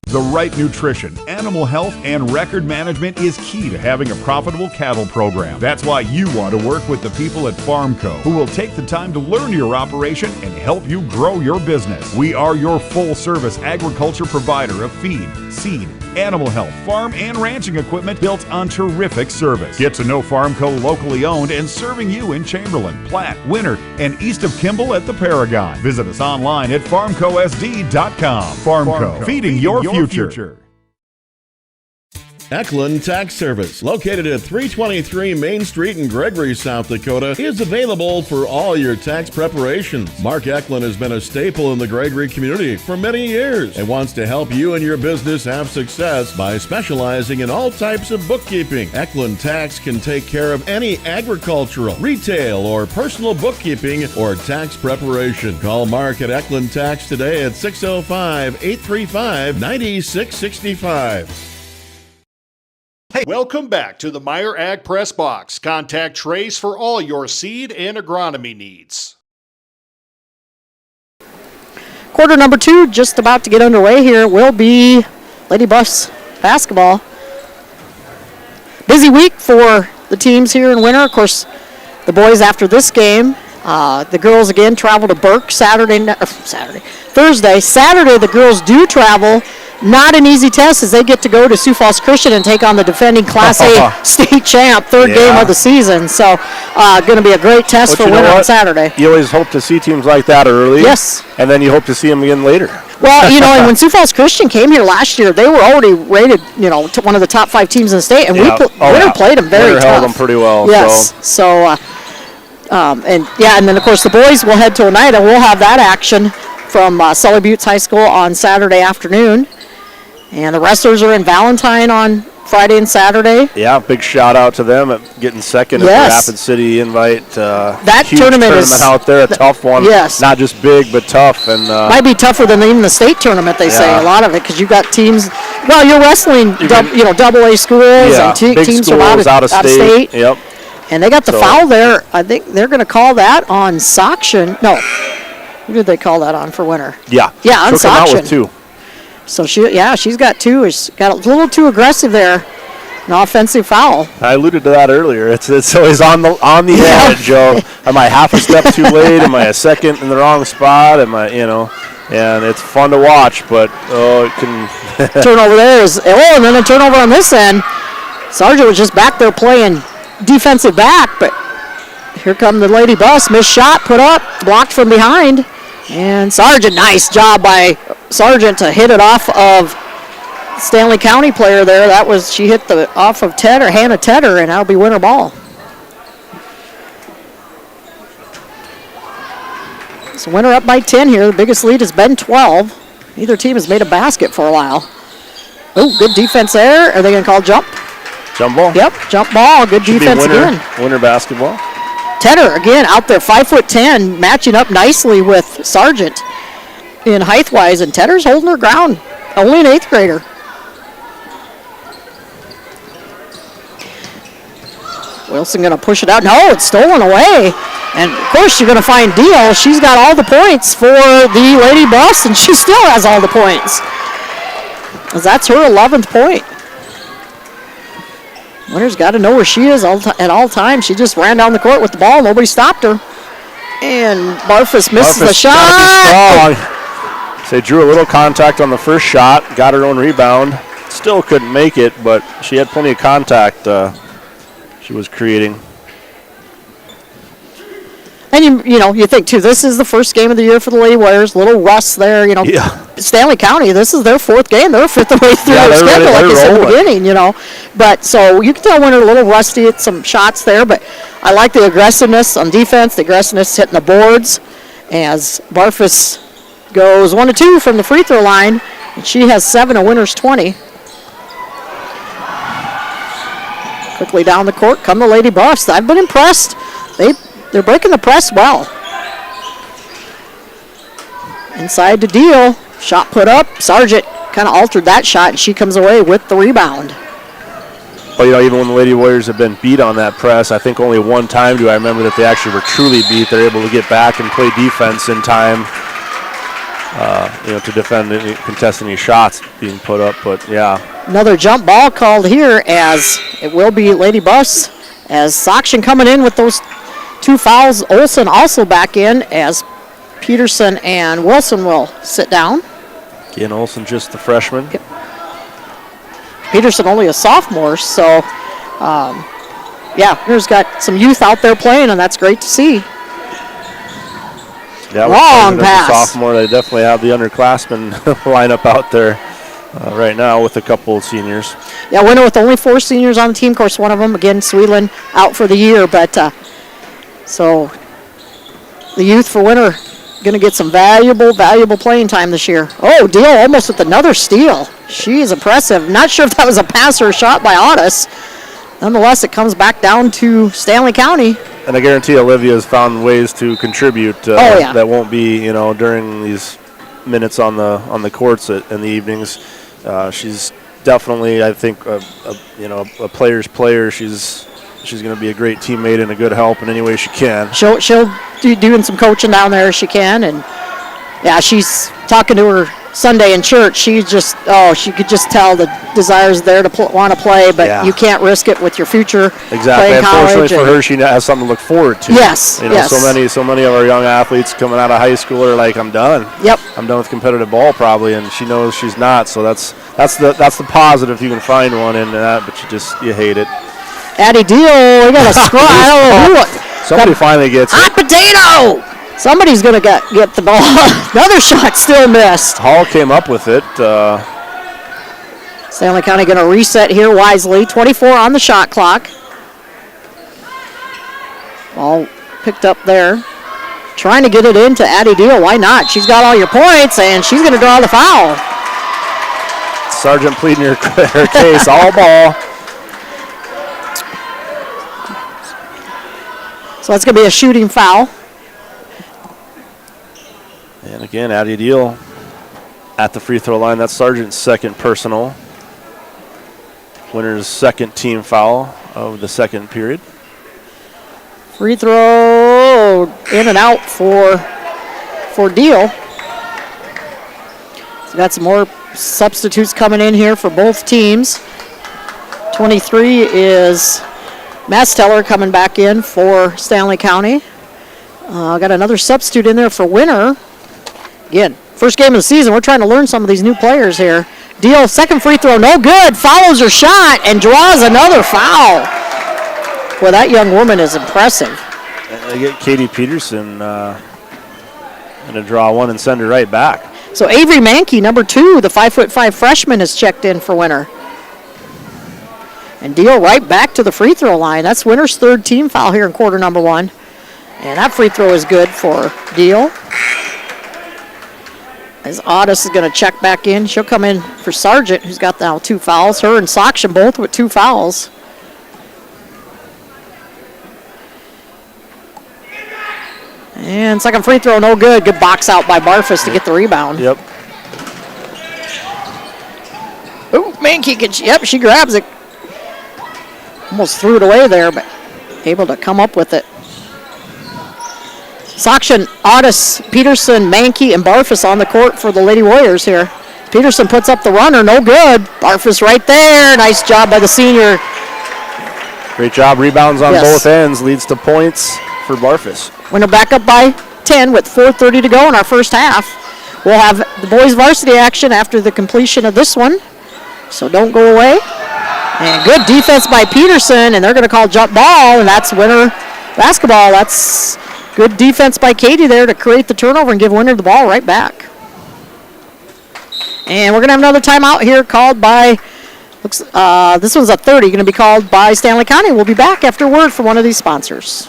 S13: The right nutrition, animal health, and record management is key to having a profitable cattle program. That's why you want to work with the people at Farmco, who will take the time to learn your operation and help you grow your business. We are your full-service agriculture provider of feed, seed, animal health, farm, and ranching equipment built on terrific service. Get to know Farmco locally owned and serving you in Chamberlain, Platte, Winter, and east of Kimball at the Paragon. Visit us online at farmcosd.com. Farmco, feeding your future.
S14: Eklund Tax Service, located at 323 Main Street in Gregory, South Dakota, is available for all your tax preparations. Mark Eklund has been a staple in the Gregory community for many years and wants to help you and your business have success by specializing in all types of bookkeeping. Eklund Tax can take care of any agricultural, retail, or personal bookkeeping or tax preparation. Call Mark at Eklund Tax today at 605-835-9665.
S4: Hey, welcome back to the Meyer Ag Press Box. Contact Trace for all your seed and agronomy needs.
S5: Quarter number 2 just about to get underway here will be Lady Buffs basketball. Busy week for the teams here in Winter. Of course, the boys after this game. The girls again travel to Burke Thursday. Saturday the girls do travel. Not an easy test as they get to go to Sioux Falls Christian and take on the defending Class A state champ, third game of the season. So going to be a great test for Winter on Saturday.
S7: You always hope to see teams like that early.
S5: Yes.
S7: And then you hope to see them again later.
S5: Well, and when Sioux Falls Christian came here last year, they were already rated, to one of the top 5 teams in the state, and Winter played them very tough.
S7: Winter held them pretty well.
S5: Yes. And then, of course, the boys will head to Oneida. We'll have that action from Sully Buttes High School on Saturday afternoon. And the wrestlers are in Valentine on Friday and Saturday.
S7: Yeah, big shout out to them at getting second at the Rapid City invite.
S5: That
S7: huge
S5: tournament is
S7: out there, a tough one.
S5: Yes.
S7: Not just big, but tough. And
S5: might be tougher than even the state tournament, they say, a lot of it, because you've got teams. Well, you're wrestling, double A schools and teams from out of state.
S7: Yep.
S5: And they got the foul there. I think they're going to call that on Soction. No. Who did they call that on for Winter?
S7: Yeah.
S5: Yeah, on
S7: Soction. Out with 2.
S5: So she's got 2. She's got a little too aggressive there. An offensive foul.
S7: I alluded to that earlier. It's always on the edge, Joe. Am I half a step too late? Am I a second in the wrong spot? Am I, and it's fun to watch, but it can
S5: turnover there is and then a turnover on this end. Sargent was just back there playing defensive back, but here come the Lady Buffs. Missed shot, put up, blocked from behind. And Sargent, nice job by Sargent to hit it off of Stanley County player there. She hit off of Hannah Tedder, and that'll be Winter ball. So Winter up by 10 here. The biggest lead has been 12. Neither team has made a basket for a while. Oh, good defense there. Are they going to call jump?
S7: Jump ball?
S5: Yep, jump ball. Good defense again.
S7: Winter basketball.
S5: Tedder again out there, 5'10", matching up nicely with Sargent in height-wise, and Tedder's holding her ground. Only an 8th grader. Wilson going to push it out. No, it's stolen away. And, of course, you're going to find Deal. She's got all the points for the Lady Buffs, and she still has all the points. That's her 11th point. Winter's got to know where she is at all times. She just ran down the court with the ball. Nobody stopped her. And Barfus misses the shot.
S7: They drew a little contact on the first shot, got her own rebound. Still couldn't make it, but she had plenty of contact she was creating.
S5: And you think too, this is the first game of the year for the Lady Warriors. Little rust there, Stanley County, this is their 4th game. They're 5th away through their schedule, like you said at the beginning, But so you can tell Winter a little rusty at some shots there, but I like the aggressiveness on defense, the aggressiveness hitting the boards as Barfus goes 1 of 2 from the free throw line, and she has 7 of Winter's 20. Quickly down the court come the Lady Buffs. I've been impressed. They're they're breaking the press well. Inside to Deal. Shot put up. Sargent kind of altered that shot, and she comes away with the rebound.
S7: Well, even when the Lady Warriors have been beat on that press, I think only one time do I remember that they actually were truly beat. They're able to get back and play defense in time, to defend any, contest any shots being put up. But, yeah.
S5: Another jump ball called here, as it will be Lady Buffs, as Soction coming in with those 2 fouls. Olsen also back in, as Peterson and Wilson will sit down.
S7: Again, Olsen just the freshman.
S5: Yep. Peterson only a sophomore, so Winter's got some youth out there playing, and that's great to see.
S7: Yeah,
S5: long pass.
S7: Sophomore, they definitely have the underclassmen lineup out there right now with a couple of seniors.
S5: Yeah, Winter with only 4 seniors on the team. Of course, one of them, again, Sweeland, out for the year, but so the youth for Winter going to get some valuable playing time this year. Oh, Deal almost with another steal. She is impressive. Not sure if that was a pass or a shot by Otis. Nonetheless, it comes back down to Stanley County.
S7: And I guarantee Olivia has found ways to contribute that won't be, during these minutes on the courts in the evenings. She's definitely, I think, a player's player. She's going to be a great teammate and a good help in any way she can.
S5: She'll be doing some coaching down there if she can, and yeah, she's talking to her Sunday in church. She could just tell the desire's there to want to play, but you can't risk it with your future.
S7: Exactly. Unfortunately for her, she has something to look forward to.
S5: Yes.
S7: Yes. So many of our young athletes coming out of high school are like, I'm done.
S5: Yep.
S7: I'm done with competitive ball probably, and she knows she's not. So that's the positive. You can find one in that, but you hate it.
S5: Addie Deal, we got a scroll. I don't know who.
S7: Somebody finally gets
S5: hot potato. Somebody's going to get the ball. Another shot still missed.
S7: Hall came up with it.
S5: Stanley County going to reset here wisely. 24 on the shot clock. Ball picked up there. Trying to get it into Addie Deal. Why not? She's got all your points, and she's going to draw the foul.
S7: Sargent pleading her case. All ball.
S5: So that's going to be a shooting foul.
S7: And again, Addie Deal at the free throw line. That's Sargent's second personal. Winner's second team foul of the second period.
S5: Free throw in and out for Deal. So got some more substitutes coming in here for both teams. 23 is Masteller coming back in for Stanley County. Got another substitute in there for Winter. Again, first game of the season, we're trying to learn some of these new players here. Deal, second free throw, no good. Follows her shot and draws another foul. Well, that young woman is impressive.
S7: And they get Katie Peterson going to draw one and send her right back.
S5: So Avery Mankey, number 2, the 5'5" freshman, is checked in for Winter. And Deal right back to the free throw line. That's Winter's third team foul here in quarter number 1. And that free throw is good for Deal. As Otis is going to check back in. She'll come in for Sargent, who's got now 2 fouls. Her and Soction both with 2 fouls. And second free throw, no good. Good box out by Barfus to get the rebound.
S7: Yep.
S5: Ooh, Mankey, she grabs it. Almost threw it away there, but able to come up with it. Soction, Otis, Peterson, Mankey, and Barfus on the court for the Lady Warriors here. Peterson puts up the runner, no good. Barfus right there. Nice job by the senior.
S7: Great job. Rebounds on both ends. Leads to points for Barfus.
S5: Winter back up by 10 with 4:30 to go in our first half. We'll have the boys varsity action after the completion of this one, so don't go away. And good defense by Peterson, and they're going to call jump ball, and that's Winter basketball. That's good defense by Katie there to create the turnover and give Winter the ball right back. And we're going to have another timeout here called by, this one's a 30, going to be called by Stanley County. We'll be back after word from one of these sponsors.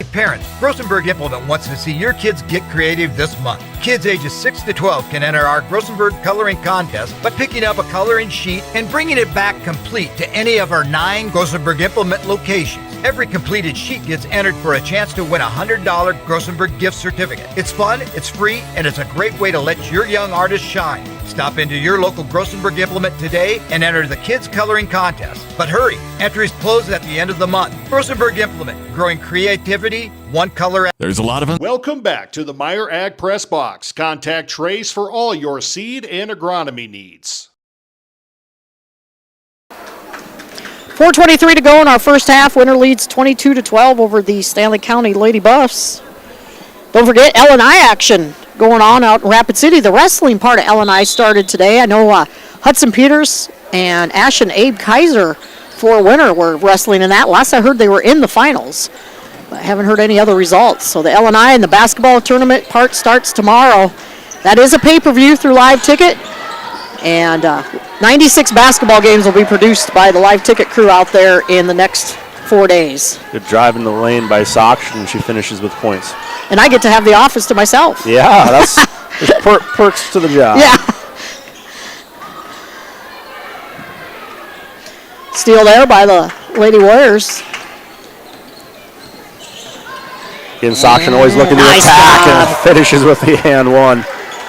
S6: Parents, Grossenberg Implement wants to see your kids get creative this month. Kids ages 6 to 12 can enter our Grossenberg Coloring Contest by picking up a coloring sheet and bringing it back complete to any of our 9 Grossenberg Implement locations. Every completed sheet gets entered for a chance to win a $100 Grossenberg gift certificate. It's fun, it's free, and it's a great way to let your young artist shine. Stop into your local Grossenberg Implement today and enter the Kids Coloring Contest. But hurry, entries close at the end of the month. Grossenberg Implement, growing creativity, one color.
S4: There's a lot of Welcome back to the Meyer Ag Press Box. Contact Trace for all your seed and agronomy needs.
S5: 4:23 to go in our first half. Winner leads 22-12 over the Stanley County Lady Buffs. Don't forget L&I action going on out in Rapid City. The wrestling part of L&I started today. I know Hudson Peters and Ash and Abe Kaiser for a winner were wrestling in that. Last I heard they were in the finals. But I haven't heard any other results. So the L&I and the basketball tournament part starts tomorrow. That is a pay-per-view through Live Ticket. And 96 basketball games will be produced by the Live Ticket crew out there in the next 4 days.
S7: Good drive in the lane by Sox, and she finishes with points.
S5: And I get to have the office to myself.
S7: Yeah, that's there's perks to the job.
S5: Yeah. Steal there by the Lady Warriors.
S7: Again, Sox always looking to attack and finishes with the and one.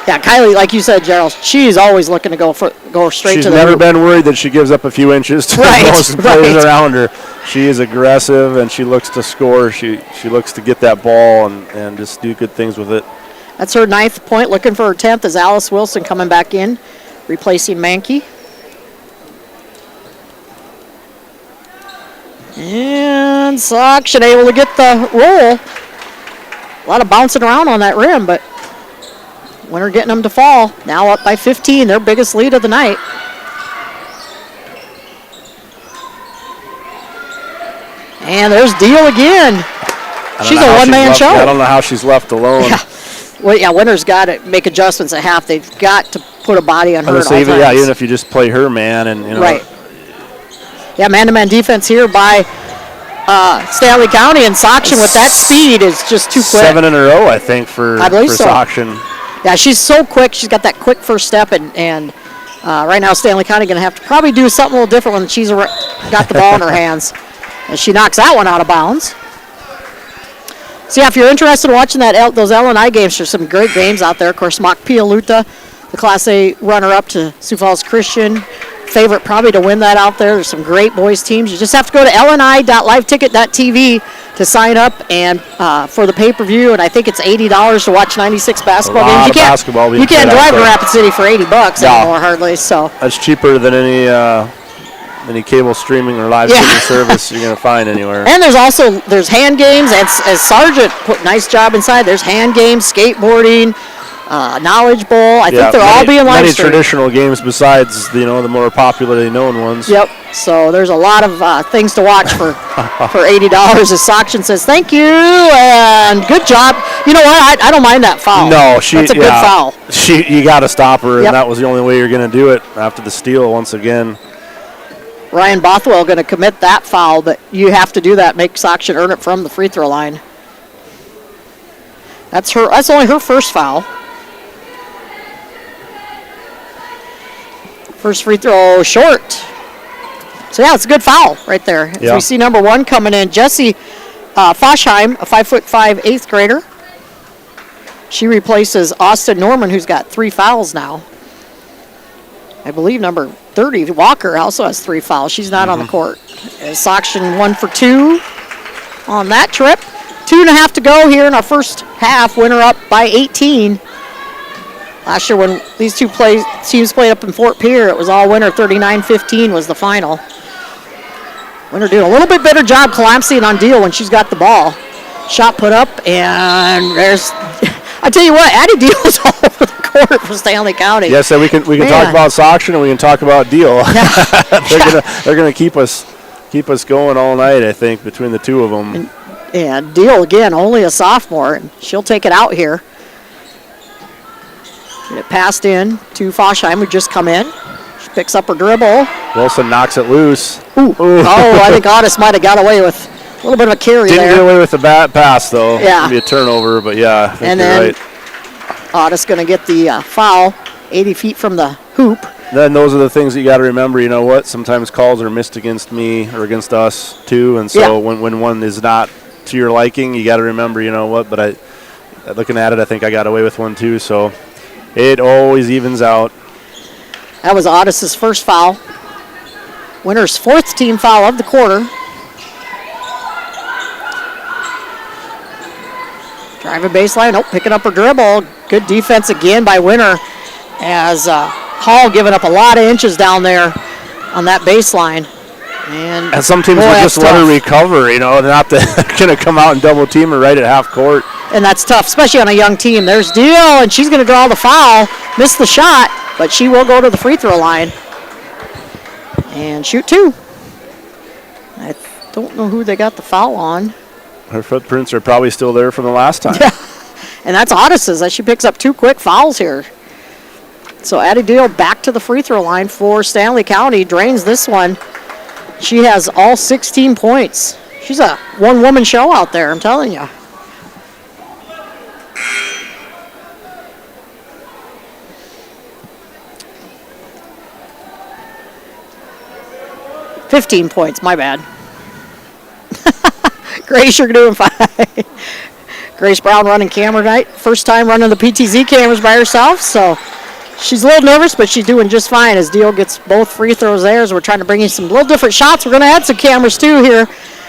S5: Yeah, Kylie, like you said, Gerald, she's always looking to go straight to the
S7: She's never
S5: hoop.
S7: been worried that she gives up a few inches to most players around her. She is aggressive, and she looks to score. She looks to get that ball and just do good things with it.
S5: That's her 9th point. Looking for her 10th is Alice Wilson coming back in, replacing Mankey. And Sox able to get the roll. A lot of bouncing around on that rim, but Winner getting them to fall. Now up by 15, their biggest lead of the night. And there's Deal again. She's a one-man show.
S7: I don't know how she's left alone.
S5: Yeah. Well, yeah, Winner's got to make adjustments at half. They've got to put a body on her at all times.
S7: Yeah, even if you just play her man and
S5: right. Yeah, man-to-man defense here by Stanley County, and Soction with that speed is just too quick.
S7: 7 in a row, I think, for Soction.
S5: Yeah, she's so quick. She's got that quick first step, and right now Stanley County going to have to probably do something a little different when she's got the ball in her hands. And she knocks that one out of bounds. So, yeah, if you're interested in watching those L&I games, there's some great games out there. Of course, Mock-Pialuta, the Class A runner-up to Sioux Falls Christian. Favorite probably to win that out there. There's some great boys teams. You just have to go to lni.liveticket.tv to sign up and for the pay-per-view, and I think it's $80 to watch 96 basketball games. You can't drive to Rapid City for $80 anymore hardly. So
S7: that's cheaper than any cable streaming or live streaming service you're going to find anywhere.
S5: And there's hand games, and as Sargent put a nice job inside, there's hand games, skateboarding, Knowledge Bowl. I think they're all being live streamed.
S7: Many traditional games besides the more popularly known ones.
S5: Yep. So there's a lot of things to watch for $80. As Soction says, thank you and good job. You know what? I don't mind that foul.
S7: No,
S5: that's a good foul.
S7: You got to stop her, and that was the only way you're going to do it after the steal once again.
S5: Ryan Bothwell going to commit that foul, but you have to do that. Make Soction earn it from the free throw line. That's only her first foul. First free throw short. So, yeah, it's a good foul right there. As we see number 1 coming in, Jessie Foshheim, a 5'5" 8th grader. She replaces Austin Norman, who's got 3 fouls now. I believe number 30, Walker, also has 3 fouls. She's not on the court. Soction 1 for 2 on that trip. 2.5 to go here in our first half. Winner up by 18. Last year when these two teams played up in Fort Pierre, it was all Winner. 39-15 was the final. Winner doing a little bit better job collapsing on Deal when she's got the ball. Shot put up, and there's... I tell you what, Addie Deal is all over the court for Stanley County.
S7: Yes, so we can talk about Soction and we can talk about Deal. They're gonna keep us going all night, I think, between the two of them.
S5: And Deal again, only a sophomore, and she'll take it out here. Get it passed in to Foshheim, who just come in. She picks up her dribble.
S7: Wilson knocks it loose.
S5: Ooh. Oh, I think Otis might have got away with A little bit of a carry
S7: Didn't
S5: there.
S7: get away with the bad pass, though.
S5: Yeah.
S7: It'd be a turnover, but yeah, I think
S5: And
S7: you're
S5: then
S7: right.
S5: Otis going to get the foul 80 feet from the hoop.
S7: Then those are the things you got to remember. You know what? Sometimes calls are missed against me or against us, too. And so when one is not to your liking, you got to remember, you know what? But looking at it, I think I got away with one, too. So it always evens out.
S5: That was Otis's first foul. Winner's fourth team foul of the quarter. Driving baseline. Oh, picking up her dribble. Good defense again by Winner as Hall giving up a lot of inches down there on that baseline. And
S7: some teams will just let her recover, you know, they're not going to come out and double team her right at half court.
S5: And that's tough, especially on a young team. There's Deal, and she's going to draw the foul. Missed the shot, but she will go to the free throw line and shoot two. I don't know who they got the foul on.
S7: Her footprints are probably still there from the last time.
S5: Yeah, and that's Otis's as she picks up two quick fouls here. So Addie Deal back to the free throw line for Stanley County. Drains this one. She has all 16 points. She's a one-woman show out there, I'm telling you. $15 points, my bad. Grace, you're doing fine. Grace Brown running camera tonight. First time running the PTZ cameras by herself, so she's a little nervous, but she's doing just fine as Deal gets both free throws there as we're trying to bring in some little different shots. We're going to add some cameras, too, here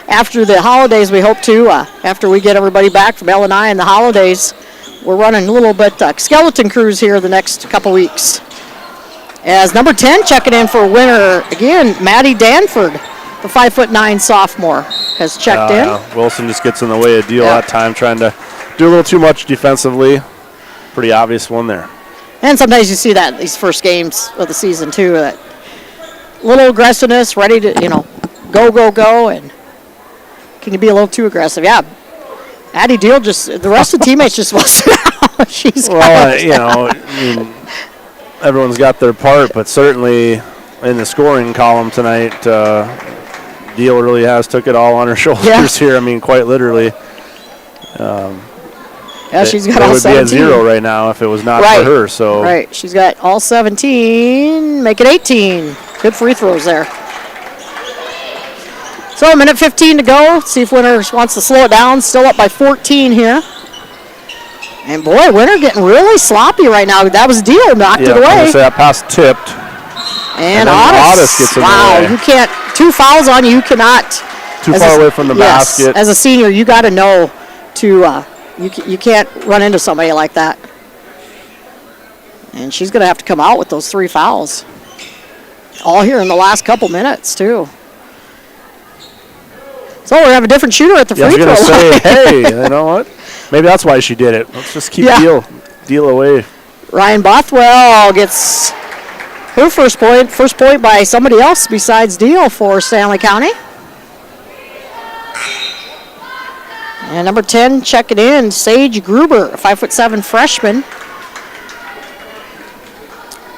S5: after the holidays, we hope to. After we get everybody back from L&I and the holidays, we're running a little bit skeleton crews here the next couple weeks. As number 10 checking in for Winner, again, Maddie Danford, the 5'9" sophomore, has checked in.
S7: Wilson just gets in the way of Deal that time, trying to do a little too much defensively. Pretty obvious one there.
S5: And sometimes you see that in these first games of the season, too, that little aggressiveness, ready to, go, and can you be a little too aggressive? Yeah. Addie Deal the rest of the teammates just busted out. She's
S7: everyone's got their part, but certainly in the scoring column tonight, Deal really has took it all on her shoulders here. I mean, quite literally.
S5: She's got all 17.
S7: It would be at 0 right now if it was not for her. So
S5: right, she's got all 17, make it 18. Good free throws there. So a minute 15 to go. See if Winner wants to slow it down. Still up by 14 here. And boy, Winner getting really sloppy right now. That was Deal, knocked it away.
S7: That pass tipped.
S5: And Otis
S7: gets in the way.
S5: You can't, 2 fouls on you, cannot.
S7: Too far away from the basket.
S5: As a senior, you got to know to, you can't run into somebody like that. And she's going to have to come out with those 3 fouls. All here in the last couple minutes, too. So we have a different shooter at the free throw line.
S7: I was going to say, hey, you know what? Maybe that's why she did it. Let's just keep Deal away.
S5: Ryan Bothwell gets her first point by somebody else besides Deal for Stanley County. And number 10 checking in, Sage Gruber, a 5'7" freshman.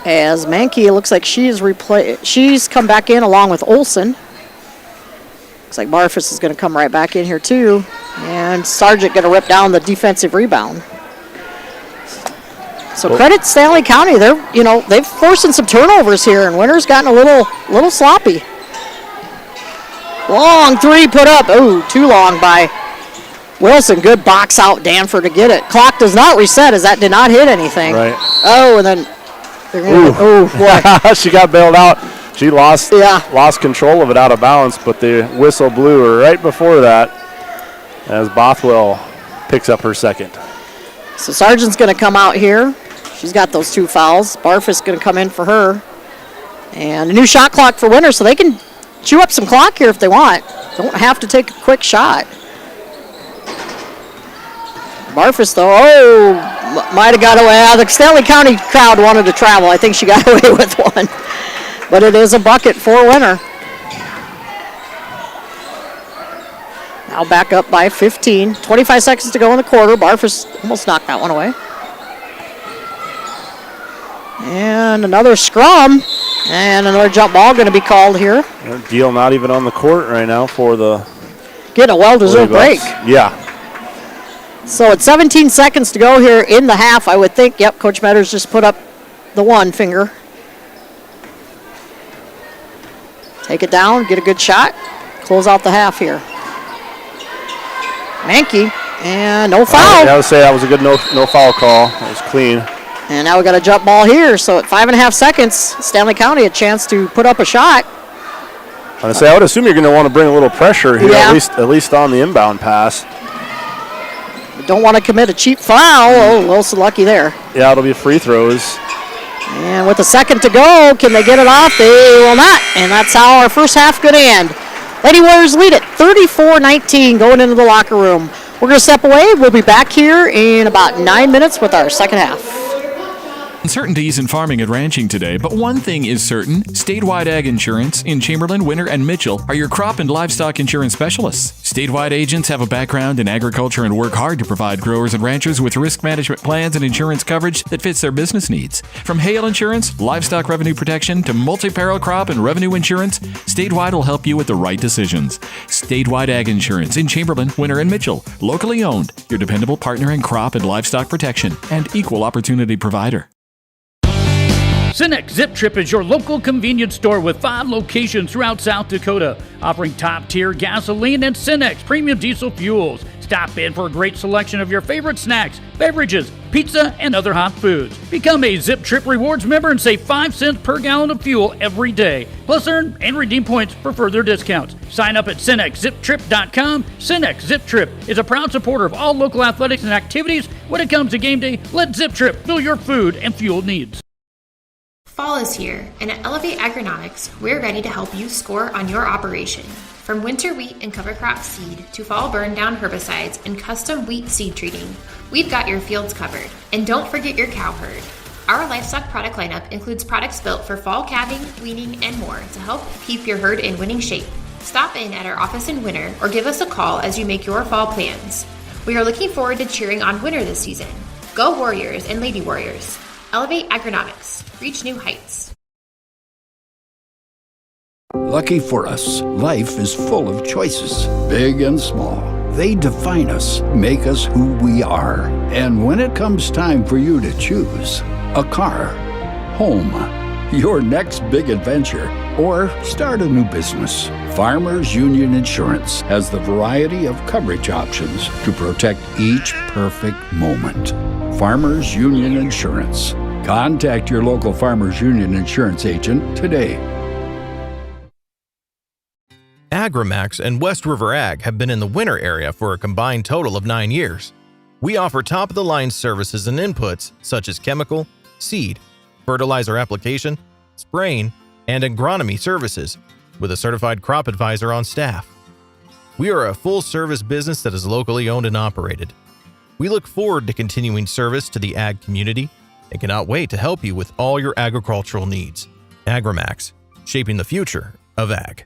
S5: As Mankey looks like she's come back in along with Olson. Looks like Barfus is going to come right back in here too. And Sargent going to rip down the defensive rebound. So credit Stanley County. They've forced some turnovers here, and Winner's gotten a little sloppy. Long 3 put up. Oh, too long by Wilson. Good box out Danford to get it. Clock does not reset as that did not hit anything.
S7: Right.
S5: Oh, and then boy.
S7: She got bailed out. She lost control of it out of bounds, but the whistle blew right before that as Bothwell picks up her second.
S5: So Sargent's going to come out here. She's got those 2 fouls. Barfus going to come in for her. And a new shot clock for Winner, so they can chew up some clock here if they want. Don't have to take a quick shot. Barfus, though, might have got away. The Stanley County crowd wanted to travel. I think she got away with one. But it is a bucket for Winner. Now back up by 15. 25 seconds to go in the quarter. Barfus almost knocked that one away. And another scrum. And another jump ball going to be called here.
S7: Deal not even on the court right now for the
S5: getting a well-deserved break.
S7: Yeah.
S5: So it's 17 seconds to go here in the half, I would think. Yep, Coach Metters just put up the one finger. Take it down, get a good shot, close out the half here. Mankey, and no foul.
S7: I would say that was a good no foul call. That was clean.
S5: And now we got a jump ball here. So at 5.5 seconds, Stanley County a chance to put up a shot.
S7: I would assume you're going to want to bring a little pressure here, at least on the inbound pass.
S5: Don't want to commit a cheap foul. Oh, Wilson lucky there.
S7: Yeah, it'll be free throws.
S5: And with a second to go, can they get it off? They will not. And that's how our first half going to end. Lady Warriors lead it 34-19 going into the locker room. We're going to step away. We'll be back here in about 9 minutes with our second half.
S15: Uncertainties in farming and ranching today, but one thing is certain. Statewide Ag Insurance in Chamberlain, Winter, and Mitchell are your crop and livestock insurance specialists. Statewide agents have a background in agriculture and work hard to provide growers and ranchers with risk management plans and insurance coverage that fits their business needs. From hail insurance, livestock revenue protection, to multi-peril crop and revenue insurance, Statewide will help you with the right decisions. Statewide Ag Insurance in Chamberlain, Winter, and Mitchell. Locally owned, your dependable partner in crop and livestock protection, and equal opportunity provider.
S1: Cenex Zip Trip is your local convenience store with 5 locations throughout South Dakota, offering top-tier gasoline and Cenex premium diesel fuels. Stop in for a great selection of your favorite snacks, beverages, pizza, and other hot foods. Become a Zip Trip Rewards member and save 5 cents per gallon of fuel every day. Plus, earn and redeem points for further discounts. Sign up at CenexZipTrip.com. Cenex Zip Trip is a proud supporter of all local athletics and activities. When it comes to game day, let Zip Trip fill your food and fuel needs.
S16: Fall is here, and at Elevate Agronomics, we're ready to help you score on your operation. From winter wheat and cover crop seed to fall burn down herbicides and custom wheat seed treating, we've got your fields covered. And don't forget your cow herd. Our livestock product lineup includes products built for fall calving, weaning, and more to help keep your herd in winning shape. Stop in at our office in Winter or give us a call as you make your fall plans. We are looking forward to cheering on Winter this season. Go Warriors and Lady Warriors. Elevate Agronomics. Reach new heights.
S17: Lucky for us, life is full of choices, big and small. They define us, make us who we are. And when it comes time for you to choose, a car, home, your next big adventure, or start a new business, Farmers Union Insurance has the variety of coverage options to protect each perfect moment. Farmers Union Insurance. Contact your local Farmers Union Insurance agent today.
S18: Agrimax and West River Ag have been in the Winter area for a combined total of 9 years. We offer top-of-the-line services and inputs such as chemical, seed, fertilizer application, spraying, and agronomy services with a certified crop advisor on staff. We are a full-service business that is locally owned and operated. We look forward to continuing service to the ag community and cannot wait to help you with all your agricultural needs. Agrimax, shaping the future of ag.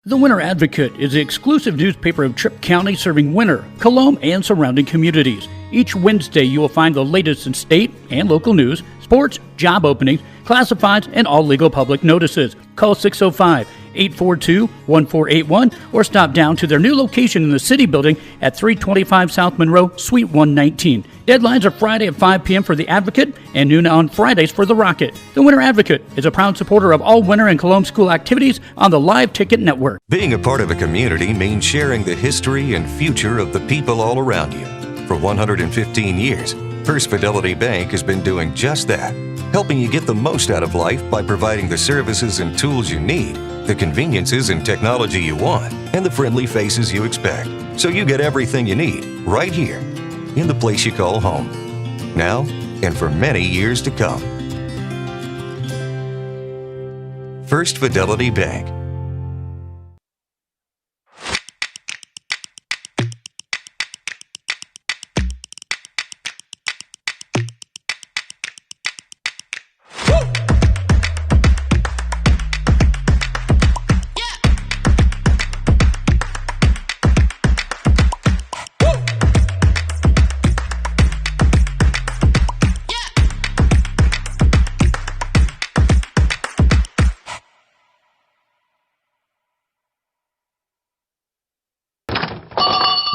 S1: The Winter Advocate is the exclusive newspaper of Tripp County serving Winter, Colomb, and surrounding communities. Each Wednesday you will find the latest in state and local news, sports, job openings, classifieds, and all legal public notices. Call 605-842-1481 or stop down to their new location in the City Building at 325 South Monroe, Suite 119. Deadlines are Friday at 5 p.m. for the Advocate and noon on Fridays for the Rocket. The Winter Advocate is a proud supporter of all Winter and Colomb school activities on the Live Ticket Network.
S19: Being a part of a community means sharing the history and future of the people all around you. For 115 years, First Fidelity Bank has been doing just that, helping you get the most out of life by providing the services and tools you need, the conveniences and technology you want, and the friendly faces you expect. So you get everything you need right here in the place you call home, now and for many years to come. First Fidelity Bank.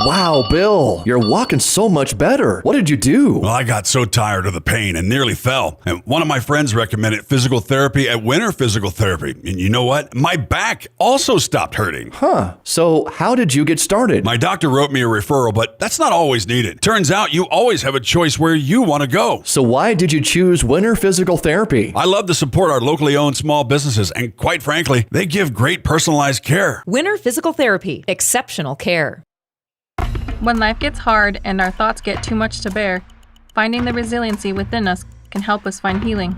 S20: Wow, Bill, you're walking so much better. What did you do?
S21: Well, I got so tired of the pain and nearly fell. And one of my friends recommended physical therapy at Winter Physical Therapy. And you know what? My back also stopped hurting.
S20: Huh. So how did you get started?
S21: My doctor wrote me a referral, but that's not always needed. Turns out you always have a choice where you want to go.
S20: So why did you choose Winter Physical Therapy?
S21: I love to support our locally owned small businesses, and quite frankly, they give great personalized care.
S22: Winter Physical Therapy. Exceptional care.
S24: When life gets hard and our thoughts get too much to bear, finding the resiliency within us can help us find healing.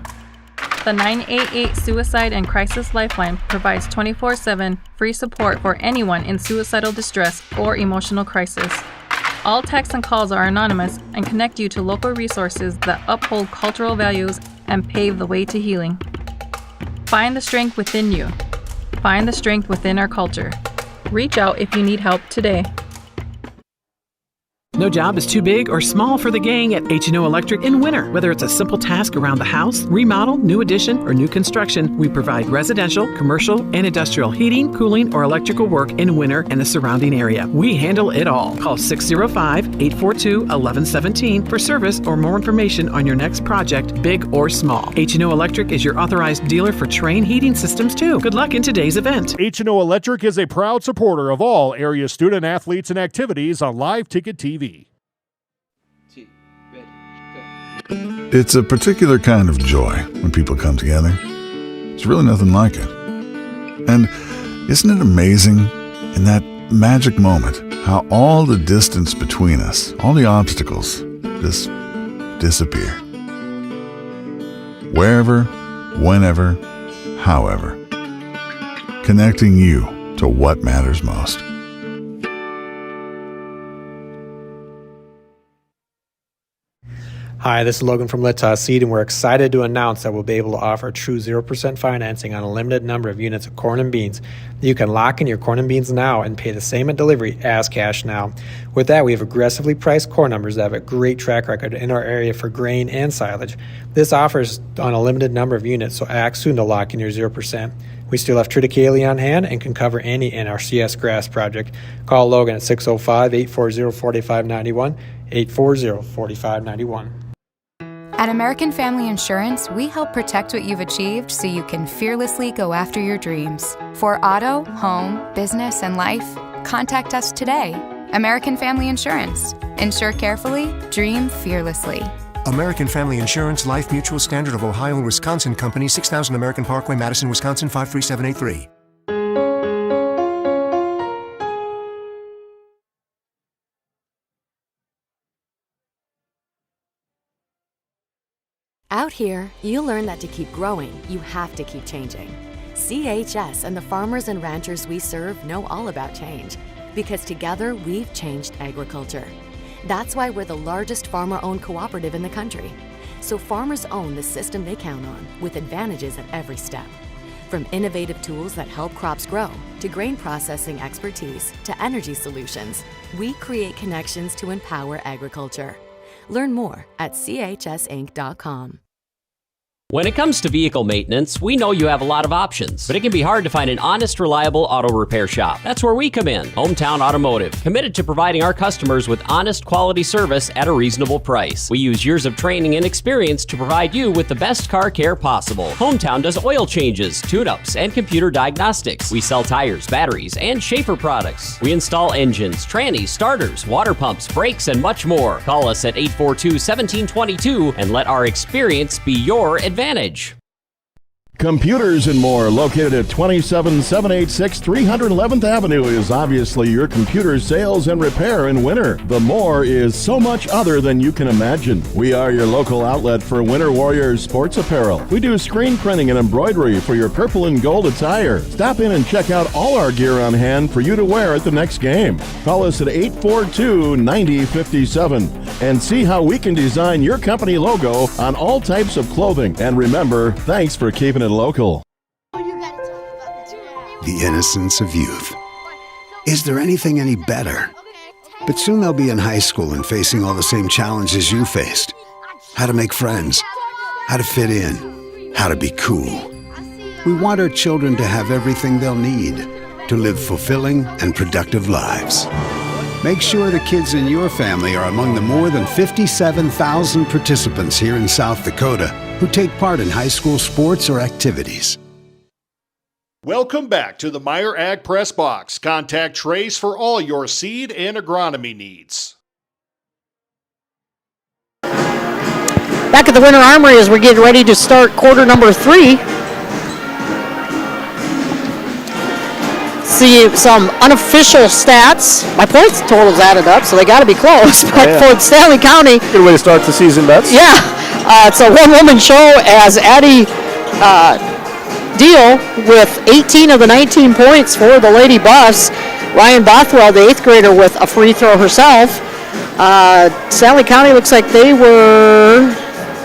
S24: The 988 Suicide and Crisis Lifeline provides 24/7 free support for anyone in suicidal distress or emotional crisis. All texts and calls are anonymous and connect you to local resources that uphold cultural values and pave the way to healing. Find the strength within you. Find the strength within our culture. Reach out if you need help today.
S25: No job is too big or small for the gang at H&O Electric in winter. Whether it's a simple task around the house, remodel, new addition, or new construction, we provide residential, commercial, and industrial heating, cooling, or electrical work in winter and the surrounding area. We handle it all. Call 605-842-1117 for service or more information on your next project, big or small. H&O Electric is your authorized dealer for Trane heating systems, too. Good luck in today's event.
S8: H&O Electric is a proud supporter of all area student athletes and activities on Live Ticket TV.
S26: It's a particular kind of joy when people come together. There's really nothing like it. And isn't it amazing in that magic moment how all the distance between us, all the obstacles, just disappear? Wherever, whenever, however. Connecting you to what matters most.
S27: Hi, this is Logan from Litas Seed, and we're excited to announce that we'll be able to offer true 0% financing on a limited number of units of corn and beans. You can lock in your corn and beans now and pay the same at delivery as cash now. With that, we have aggressively priced corn numbers that have a great track record in our area for grain and silage. This offers on a limited number of units, so act soon to lock in your 0%. We still have triticale on hand and can cover any NRCS grass project. Call Logan at 605-840-4591, 840-4591.
S28: At American Family Insurance, we help protect what you've achieved so you can fearlessly go after your dreams. For auto, home, business, and life, contact us today. American Family Insurance. Insure carefully, dream fearlessly.
S29: American Family Insurance, Life Mutual, Standard of Ohio and Wisconsin Company, 6000 American Parkway, Madison, Wisconsin, 53783.
S30: Out here, you'll learn that to keep growing, you have to keep changing. CHS and the farmers and ranchers we serve know all about change, because together we've changed agriculture. That's why we're the largest farmer-owned cooperative in the country. So farmers own the system they count on, with advantages at every step. From innovative tools that help crops grow, to grain processing expertise, to energy solutions, we create connections to empower agriculture. Learn more at chsinc.com.
S31: When it comes to vehicle maintenance, we know you have a lot of options, but it can be hard to find an honest, reliable auto repair shop. That's where we come in, Hometown Automotive, committed to providing our customers with honest, quality service at a reasonable price. We use years of training and experience to provide you with the best car care possible. Hometown does oil changes, tune-ups, and computer diagnostics. We sell tires, batteries, and Schaefer products. We install engines, trannies, starters, water pumps, brakes, and much more. Call us at 842-1722 and let our experience be your advantage.
S14: Computers and More, located at 27786 311th Avenue, is obviously your computer sales and repair in winter. The More is so much other than you can imagine. We are your local outlet for Winter Warriors sports apparel. We do screen printing and embroidery for your purple and gold attire. Stop in and check out all our gear on hand for you to wear at the next game. Call us at 842-9057 and see how we can design your company logo on all types of clothing. And remember, thanks for keeping it local.
S32: The innocence of youth. Is there anything any better? But soon they'll be in high school and facing all the same challenges you faced. How to make friends, how to fit in, how to be cool. We want our children to have everything they'll need to live fulfilling and productive lives. Make sure the kids in your family are among the more than 57,000 participants here in South Dakota who take part in high school sports or activities.
S8: Welcome back to the Meyer Ag Press Box. Contact Trace for all your seed and agronomy needs.
S2: Back at the Winter Armory as we're getting ready to start quarter number 3. See some unofficial stats. My points totals added up, so they got to be close. But for Stanley County,
S3: good way to start the season, bets.
S2: Yeah, it's a one-woman show as Addie Deal with 18 of the 19 points for the Lady Buffs. Ryan Bothwell, the 8th grader, with a free throw herself. Stanley County looks like they were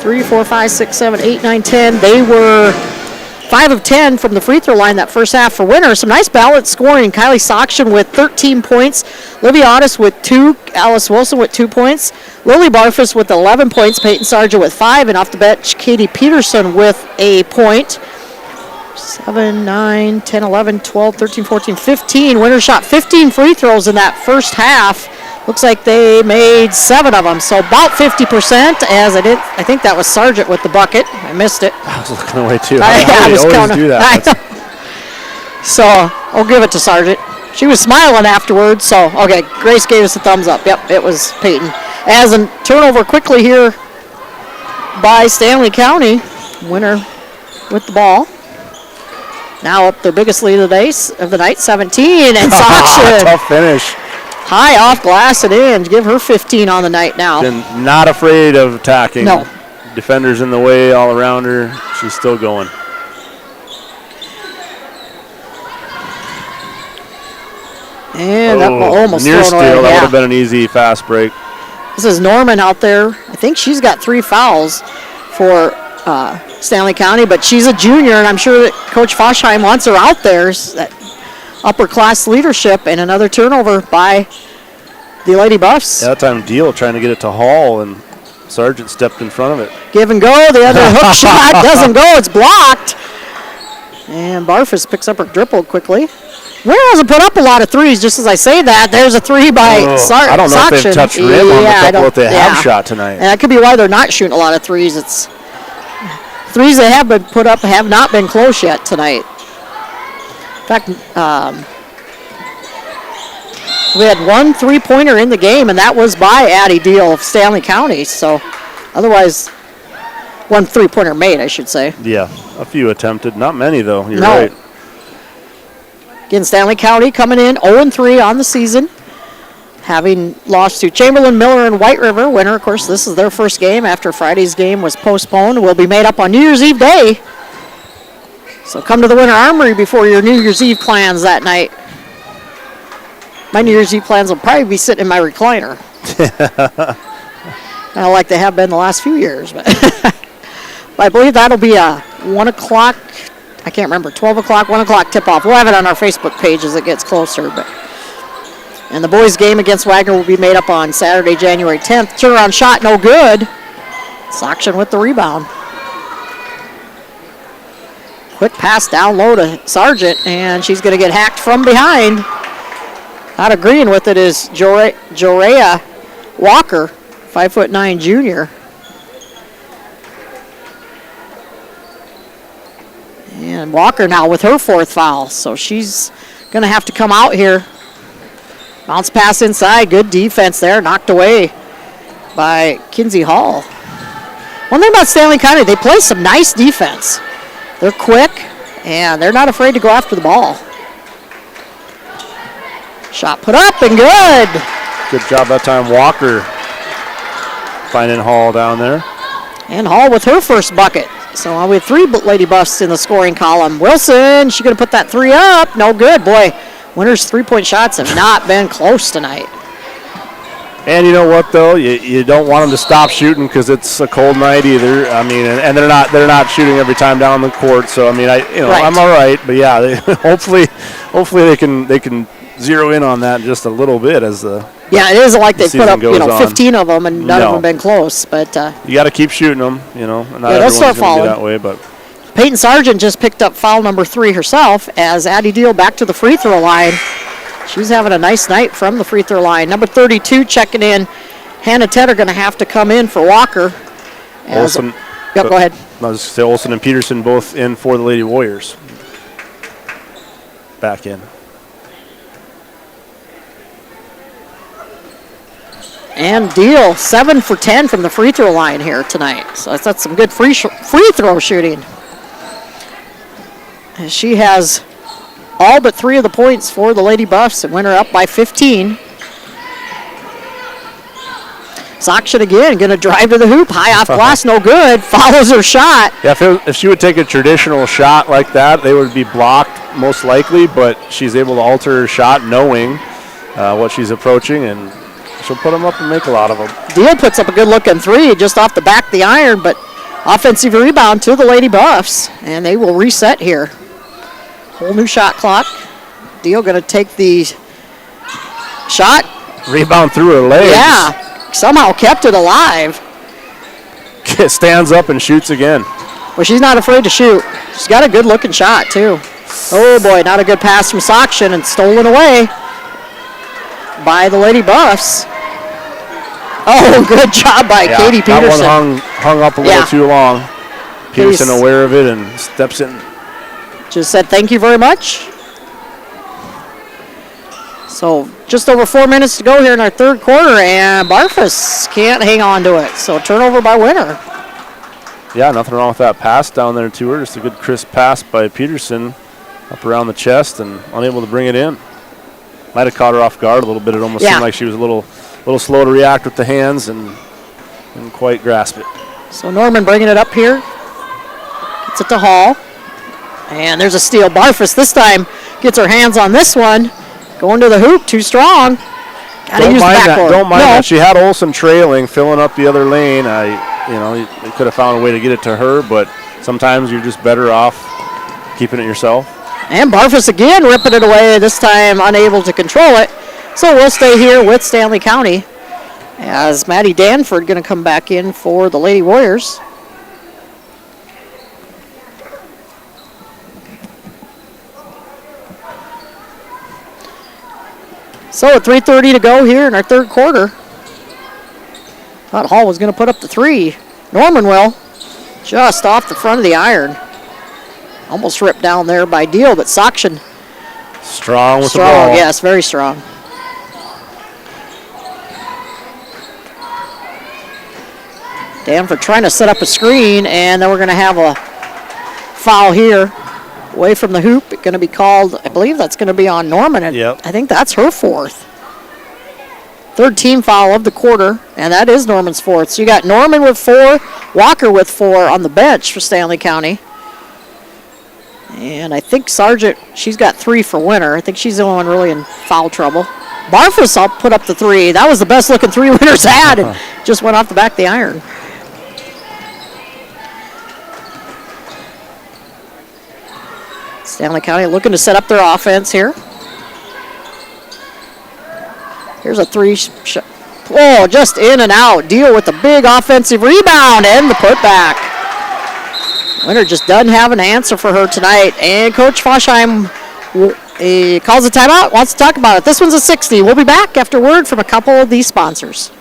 S2: 3, 4, 5, 6, 7, 8, 9, 10. They were 5 of 10 from the free throw line that first half for Winter. Some nice balanced scoring. Kylie Sokshin with 13 points. Livia Otis with 2. Alice Wilson with 2 points. Lily Barfus with 11 points. Peyton Sargent with 5. And off the bench, Katie Peterson with a point. 7, 9, 10, 11, 12, 13, 14, 15. Winter shot 15 free throws in that first half. Looks like they made 7 of them, so about 50%. As I think that was Sargent with the bucket. I missed it.
S3: I was looking away too.
S2: I was
S3: always do that.
S2: So I'll give it to Sargent. She was smiling afterwards. So okay, Grace gave us a thumbs up. Yep, it was Peyton. As a turnover quickly here by Stanley County. Winter with the ball. Now up their biggest lead of the night, 17, and Sokshin.
S3: Tough finish.
S2: High off glass and in. Give her 15 on the night now.
S3: Been not afraid of attacking.
S2: No.
S3: Defenders in the way all around her. She's still going.
S2: And that almost
S3: near
S2: thrown
S3: steal.
S2: away.
S3: That would have been an easy fast break.
S2: This is Norman out there. I think she's got 3 fouls for Stanley County, but she's a junior, and I'm sure that Coach Foschheim wants her out there. That upper class leadership, and another turnover by the Lady Buffs.
S3: Yeah, that time Deal trying to get it to Hall, and Sargent stepped in front of it.
S2: Give and go. The other hook shot doesn't go. It's blocked. And Barfus picks up her dribble quickly. Winter hasn't put up a lot of threes, just as I say that. There's a 3 by Sokshin.
S3: I don't know if they've touched rim on the couple that they have shot tonight.
S2: And that could be why they're not shooting a lot of threes. It's threes that have been put up have not been close yet tonight. In fact, we had 1 3-pointer in the game, and that was by Addie Deal of Stanley County. So otherwise, 1 3-pointer made, I should say.
S3: Yeah, a few attempted. Not many, though. You're
S2: no.
S3: right.
S2: Again, Stanley County coming in 0-3 on the season, having lost to Chamberlain, Miller, and White River. Winter, of course, this is their first game after Friday's game was postponed. Will be made up on New Year's Eve day. So come to the Winter Armory before your New Year's Eve plans that night. My New Year's Eve plans will probably be sitting in my recliner. Kind of like they have been the last few years. But I believe that'll be a 1 o'clock, I can't remember, 12 o'clock, 1 o'clock tip-off. We'll have it on our Facebook page as it gets closer. And the boys' game against Wagner will be made up on Saturday, January 10th. Turnaround shot, no good. Sokshin with the rebound. Quick pass down low to Sargent, and she's going to get hacked from behind. Not agreeing with it is Jorea Walker, 5'9" junior. And Walker now with her 4th foul, so she's going to have to come out here. Bounce pass inside, good defense there, knocked away by Kinsey Hall. One thing about Stanley County, they play some nice defense. They're quick, and they're not afraid to go after the ball. Shot put up and good.
S3: Good job that time, Walker finding Hall down there.
S2: And Hall with her first bucket. So we have 3 Lady Buffs in the scoring column. Wilson, she's going to put that 3 up. No good. Boy, Winter's 3-point shots have not been close tonight.
S3: And you know what, though? You don't want them to stop shooting because it's a cold night either. I mean, and they're not shooting every time down the court. So I mean, I'm all right. But yeah, hopefully they can zero in on that just a little bit as the
S2: it isn't like they put up 15
S3: on.
S2: of them and none of them been close. But
S3: you got to keep shooting them. Not
S2: they'll start
S3: falling
S2: falling
S3: that way. But
S2: Peyton Sargent just picked up foul number 3 herself as Addie Deal back to the free throw line. She's having a nice night from the free throw line. Number 32 checking in. Hannah Ted are going to have to come in for Walker.
S3: Olsen.
S2: Yep, go ahead.
S3: I was say Olsen and Peterson both in for the Lady Warriors. Back in.
S2: And Deal, 7 for 10 from the free throw line here tonight. So that's some good free throw shooting. And she has all but 3 of the points for the Lady Buffs and win her up by 15. Sakshan again, going to drive to the hoop. High off glass, no good. Follows her shot.
S3: Yeah, if she would take a traditional shot like that, they would be blocked most likely, but she's able to alter her shot knowing what she's approaching, and she'll put them up and make a lot of them.
S2: Deal puts up a good-looking 3 just off the back of the iron, but offensive rebound to the Lady Buffs, and they will reset here. Whole new shot clock. Deal going to take the shot.
S3: Rebound through her legs.
S2: Yeah. Somehow kept it alive.
S3: Stands up and shoots again.
S2: Well, she's not afraid to shoot. She's got a good-looking shot, too. Oh, boy, not a good pass from Sakshan and stolen away by the Lady Buffs. Oh, good job by Katie Peterson.
S3: That one hung up a little too long. Peterson aware of it and steps in.
S2: Just said thank you very much. So just over 4 minutes to go here in our third quarter, and Barfus can't hang on to it. So turnover by Winter.
S3: Yeah, nothing wrong with that pass down there to her. Just a good crisp pass by Peterson up around the chest and unable to bring it in. Might have caught her off guard a little bit. It almost seemed like she was a little slow to react with the hands and didn't quite grasp it.
S2: So Norman bringing it up here. Gets it to Hall. And there's a steal. Barfus this time gets her hands on this one. Going to the hoop, too strong. Gotta use the backboard.
S3: Don't mind that. She had Olsen trailing, filling up the other lane. You could have found a way to get it to her, but sometimes you're just better off keeping it yourself.
S2: And Barfus again ripping it away, this time unable to control it. So we'll stay here with Stanley County as Maddie Danford going to come back in for the Lady Warriors. So at 3:30 to go here in our third quarter. Thought Hall was going to put up the 3. Norman will. Just off the front of the iron. Almost ripped down there by Deal, but Sakshan.
S3: Strong with the ball.
S2: Yes, very strong. Danford trying to set up a screen, and then we're going to have a foul here. Away from the hoop, it's going to be called, I believe that's going to be on Norman, and I think that's her 4th. Third team foul of the quarter, and that is Norman's 4th. So you got Norman with 4, Walker with 4 on the bench for Stanley County. And I think Sargent, she's got 3 for Winter. I think she's the only one really in foul trouble. Barfus will put up the 3. That was the best looking 3 Winter's had, and just went off the back of the iron. Stanley County looking to set up their offense here. Here's a 3 shot. Oh, just in and out. Deal with the big offensive rebound and the putback. Winter just doesn't have an answer for her tonight. And Coach Foshheim calls a timeout, wants to talk about it. This one's a 60. We'll be back after word from a couple of these sponsors.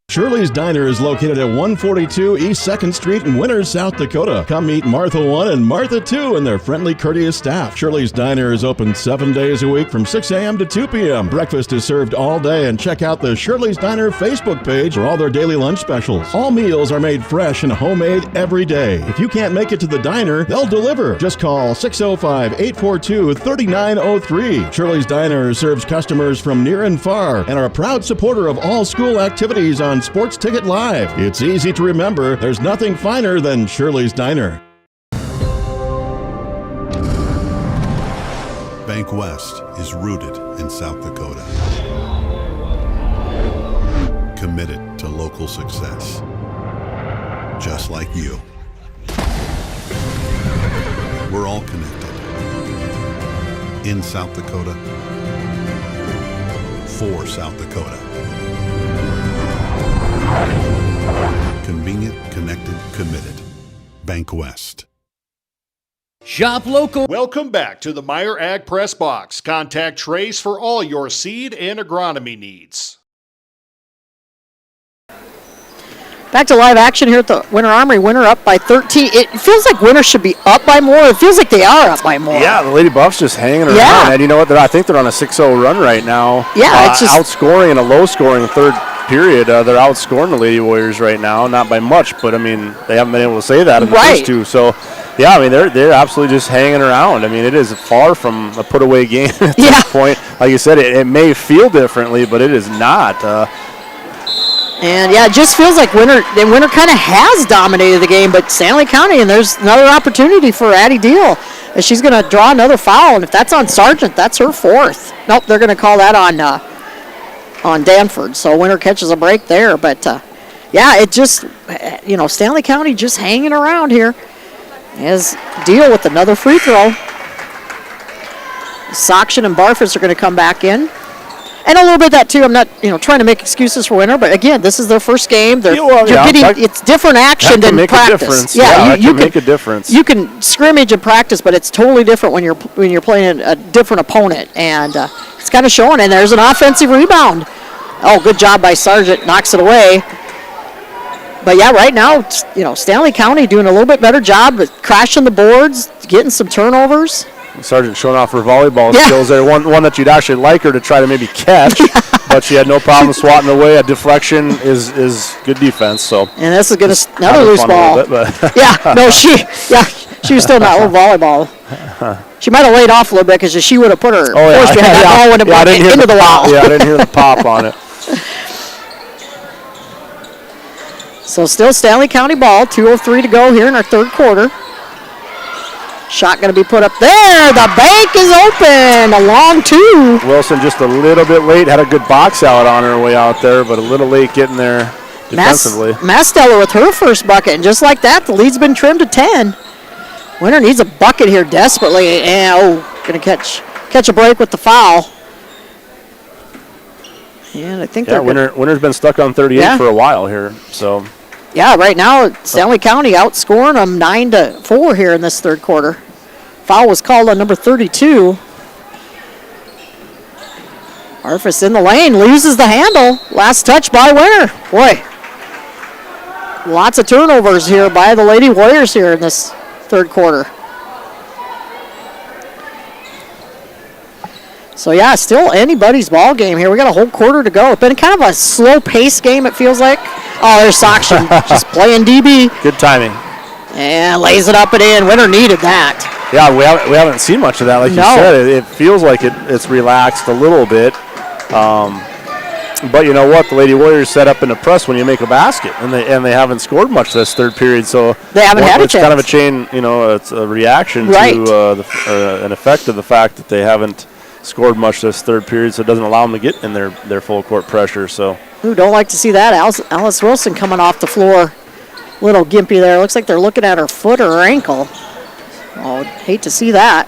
S14: Shirley's Diner is located at 142 East 2nd Street in Winter, South Dakota. Come meet Martha 1 and Martha 2 and their friendly, courteous staff. Shirley's Diner is open 7 days a week from 6 a.m. to 2 p.m. Breakfast is served all day, and check out the Shirley's Diner Facebook page for all their daily lunch specials. All meals are made fresh and homemade every day. If you can't make it to the diner, they'll deliver. Just call 605-842-3903. Shirley's Diner serves customers from near and far and are a proud supporter of all school activities on Sports Ticket Live. It's easy to remember. There's nothing finer than Shirley's Diner.
S4: Bank West is rooted in South Dakota. Committed to local success. Just like you. We're all connected. In South Dakota. For South Dakota. Convenient, connected, committed. Bank West.
S1: Shop local.
S8: Welcome back to the Meyer Ag Press Box. Contact Trace for all your seed and agronomy needs.
S2: Back to live action here at the Winter Armory. Winter up by 13. It feels like Winter should be up by more. It feels like they are up by more.
S3: Yeah, the Lady Buffs just hanging around. And you know what? I think they're on a 6-0 run right now.
S2: Yeah, it's just
S3: outscoring in a low-scoring third period. They're outscoring the Lady Warriors right now, not by much, but I mean they haven't been able to say that in the first two. So, yeah, I mean they're absolutely just hanging around. I mean it is far from a put-away game at this point. Like you said, it may feel differently, but it is not.
S2: And yeah, it just feels like Winter kind of has dominated the game, but Stanley County, and there's another opportunity for Addie Deal. And she's going to draw another foul, and if that's on Sargent, that's her fourth. Nope, they're going to call that on Danford. So Winter catches a break there, but yeah, it just, Stanley County just hanging around here as Deal with another free throw. Soction and Barfus are going to come back in. And a little bit of that, too. I'm not, trying to make excuses for Winter, but, again, this is their first game. It's different action than practice.
S3: That can make a difference.
S2: You can scrimmage and practice, but it's totally different when you're playing a different opponent. And it's kind of showing. And there's an offensive rebound. Oh, good job by Sargent. Knocks it away. But, yeah, right now, Stanley County doing a little bit better job at crashing the boards, getting some turnovers.
S3: Sargent showing off her volleyball skills there. One that you'd actually like her to try to maybe catch, but she had no problem swatting away. A deflection is good defense. So. And
S2: this is going to another loose ball. She was still not with volleyball. She might have laid off a little bit because she would have put her. Forced that ball when it went into the wall.
S3: Yeah, I didn't hear the pop on it.
S2: So still Stanley County ball. 2:03 to go here in our third quarter. Shot going to be put up there. The bank is open. A long two.
S3: Wilson just a little bit late. Had a good box out on her way out there, but a little late getting there defensively.
S2: Masteller with her first bucket. And just like that, the lead's been trimmed to 10. Winter needs a bucket here desperately. And, going to catch a break with the foul. And I think
S3: Winter's been stuck on 38 for a while here. So.
S2: Yeah, right now Stanley County outscoring them 9-4 here in this third quarter. Foul was called on number 32. Arfus in the lane, loses the handle. Last touch by Winter. Boy, lots of turnovers here by the Lady Warriors here in this third quarter. So, yeah, still anybody's ball game here. We got a whole quarter to go. It's been kind of a slow-paced game, it feels like. Oh, there's Soction just playing DB.
S3: Good timing.
S2: And lays it up and in. Winter needed that.
S3: Yeah, we haven't seen much of that. Like you said, it feels like it's relaxed a little bit. But you know what? The Lady Warriors set up in the press when you make a basket, and they haven't scored much this third period. So
S2: they haven't had a chance.
S3: It's kind of a chain, it's a reaction to an effect of the fact that they haven't scored much this third period, so it doesn't allow them to get in their full court pressure. So.
S2: Ooh, don't like to see that. Alice Wilson coming off the floor. Little gimpy there. Looks like they're looking at her foot or her ankle. Oh, hate to see that.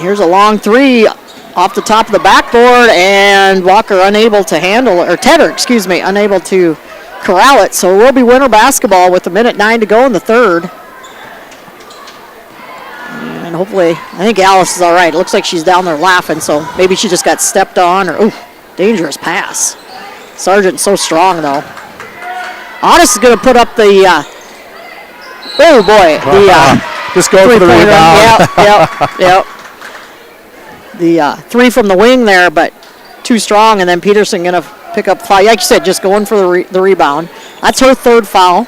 S2: Here's a long three off the top of the backboard, and Walker unable to handle it, or Tedder, unable to corral it. So it will be Winter basketball with 1:09 to go in the third. And hopefully, I think Alice is all right. It looks like she's down there laughing, so maybe she just got stepped on, or dangerous pass. Sargent's so strong, though. Honest is going to put up the,
S3: just go for the rebound.
S2: Yep. The three from the wing there, but too strong, and then Peterson going to pick up foul. Like you said, just going for the rebound. That's her third foul.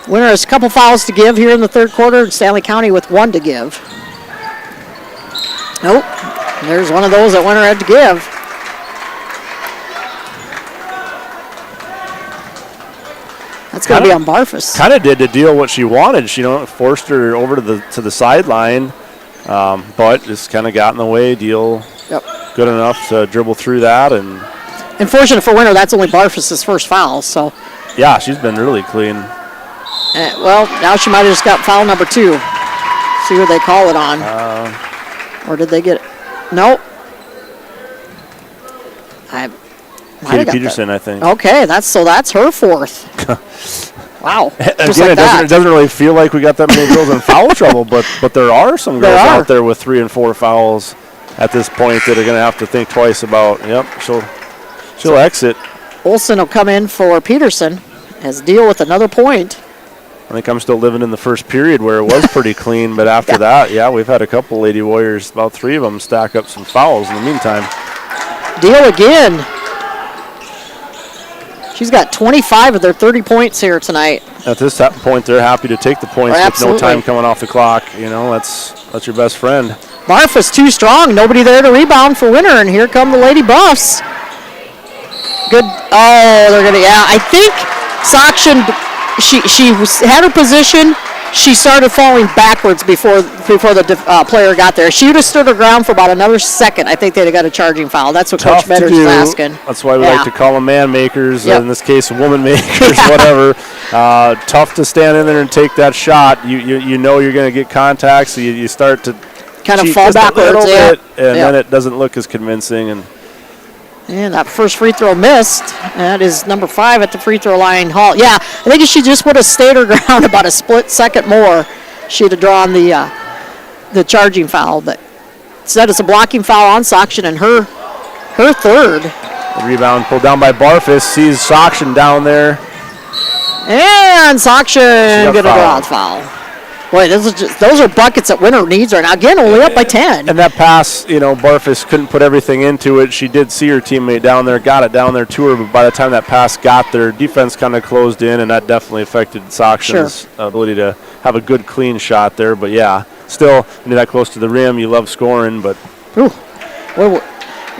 S2: Winter has a couple fouls to give here in the third quarter, and Stanley County with one to give. Nope. There's one of those that Winter had to give. That's going to be on Barfus.
S3: Kind of did to deal what she wanted. She forced her over to the sideline, but just kind of got in the way. Deal good enough to dribble through that. And
S2: fortunate for Winter, that's only Barfus' first foul. So.
S3: Yeah, she's been really clean.
S2: Now she might have just got foul number 2. See what they call it on. Or did they get it? Nope.
S3: Katie Peterson, I think.
S2: Okay, that's her fourth. Wow.
S3: Again, it doesn't really feel like we got that many girls in foul trouble, but there are some girls out there with 3 and 4 fouls at this point that are going to have to think twice about. Yep, she'll exit.
S2: Olsen will come in for Peterson as Deal with another point.
S3: I think I'm still living in the first period where it was pretty clean, but after that, we've had a couple Lady Warriors, about 3 of them, stack up some fouls in the meantime.
S2: Deal again. She's got 25 of their 30 points here tonight.
S3: At this point, they're happy to take the points with no time coming off the clock. That's your best friend.
S2: Barfa's too strong. Nobody there to rebound for Winter, and here come the Lady Buffs. Good. Oh, they're going to, I think Sakshan, she had her position. She started falling backwards before the player got there. She would have stood her ground for about another second. I think they'd have got a charging foul. That's what Coach Metters is asking.
S3: That's why we like to call them man makers, in this case woman makers, whatever. Tough to stand in there and take that shot. You know you're going to get contact, so you start to
S2: kind of fall backwards
S3: a little bit, and then it doesn't look as convincing.
S2: And that first free throw missed. That is number 5 at the free throw line, Hall. Yeah, I think if she just would have stayed her ground about a split second more, she'd have drawn the charging foul. But instead, it's a blocking foul on Sakshan, and her third.
S3: The rebound pulled down by Barfus. Sees Sakshan down there.
S2: And Sakshan going to draw the foul. Boy, those are buckets that Winter needs right now. Again, only up by 10.
S3: And that pass, Barfus couldn't put everything into it. She did see her teammate down there, got it down there to her, but by the time that pass got there, defense kind of closed in, and that definitely affected Sakshan's ability to have a good, clean shot there. But, still, when you're that close to the rim, you love scoring, but...
S2: Ooh. Well,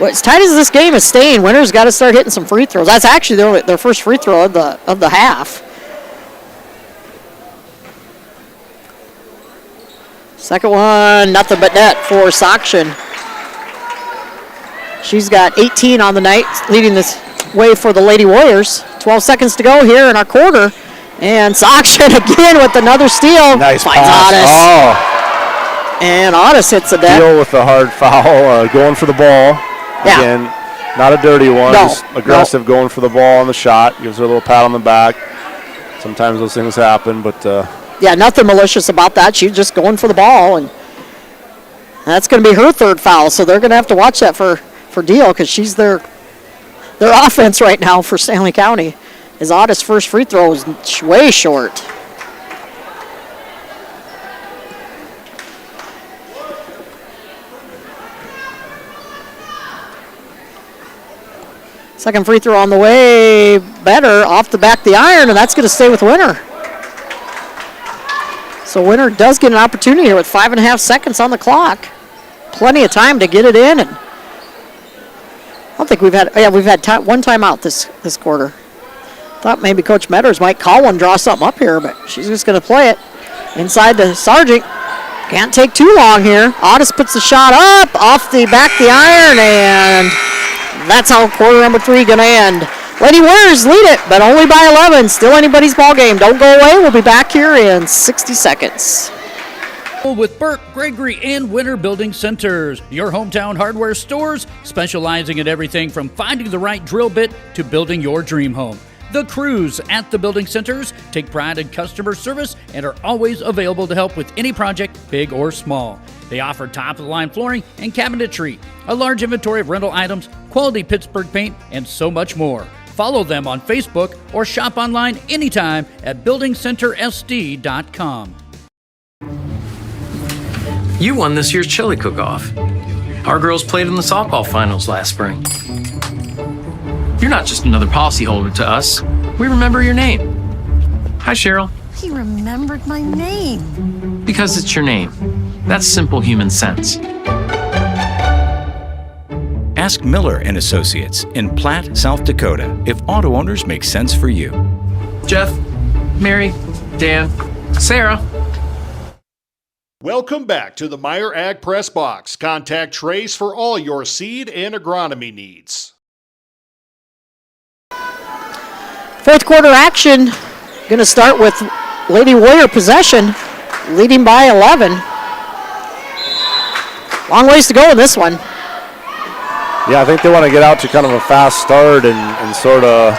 S2: as tight as this game is staying, Winter's got to start hitting some free throws. That's actually their first free throw of the half. Second one, nothing but net for Sakshan. She's got 18 on the night, leading this way for the Lady Warriors. 12 seconds to go here in our quarter. And Sakshan again with another steal.
S3: Nice
S2: finds
S3: pass.
S2: Otis.
S3: Oh.
S2: And Otis hits the deck.
S3: Deal with the hard foul, going for the ball.
S2: Yeah.
S3: Again, not a dirty one, just aggressive going for the ball on the shot. Gives her a little pat on the back. Sometimes those things happen, but...
S2: nothing malicious about that. She's just going for the ball, and that's going to be her third foul. So they're going to have to watch that for Deal, because she's their offense right now for Stanley County. As Otis' first free throw is way short. Second free throw on the way, better off the back of the iron, and that's going to stay with Winter. So Winter does get an opportunity here with 5.5 seconds on the clock. Plenty of time to get it in. And I don't think we've had one timeout this quarter. Thought maybe Coach Metters might call one, draw something up here, but she's just going to play it inside to Sargent. Can't take too long here. Otis puts the shot up off the back of the iron, and that's how quarter number 3 going to end. Lady Warriors lead it, but only by 11. Still anybody's ball game. Don't go away. We'll be back here in 60 seconds.
S1: With Burke, Gregory, and Winter Building Centers, your hometown hardware stores specializing in everything from finding the right drill bit to building your dream home. The crews at the building centers take pride in customer service and are always available to help with any project, big or small. They offer top-of-the-line flooring and cabinetry, a large inventory of rental items, quality Pittsburgh paint, and so much more. Follow them on Facebook or shop online anytime at buildingcentersd.com.
S5: You won this year's chili cook-off. Our girls played in the softball finals last spring. You're not just another policyholder to us. We remember your name. Hi, Cheryl.
S6: He remembered my name.
S5: Because it's your name. That's simple human sense.
S7: Ask Miller and Associates in Platte, South Dakota, if auto owners make sense for you.
S5: Jeff, Mary, Dan, Sarah.
S8: Welcome back to the Meyer Ag Press Box. Contact Trace for all your seed and agronomy needs.
S2: Fourth quarter action. Going to start with Lady Warrior possession, leading by 11. Long ways to go in this one.
S3: Yeah, I think they want to get out to kind of a fast start and sort of,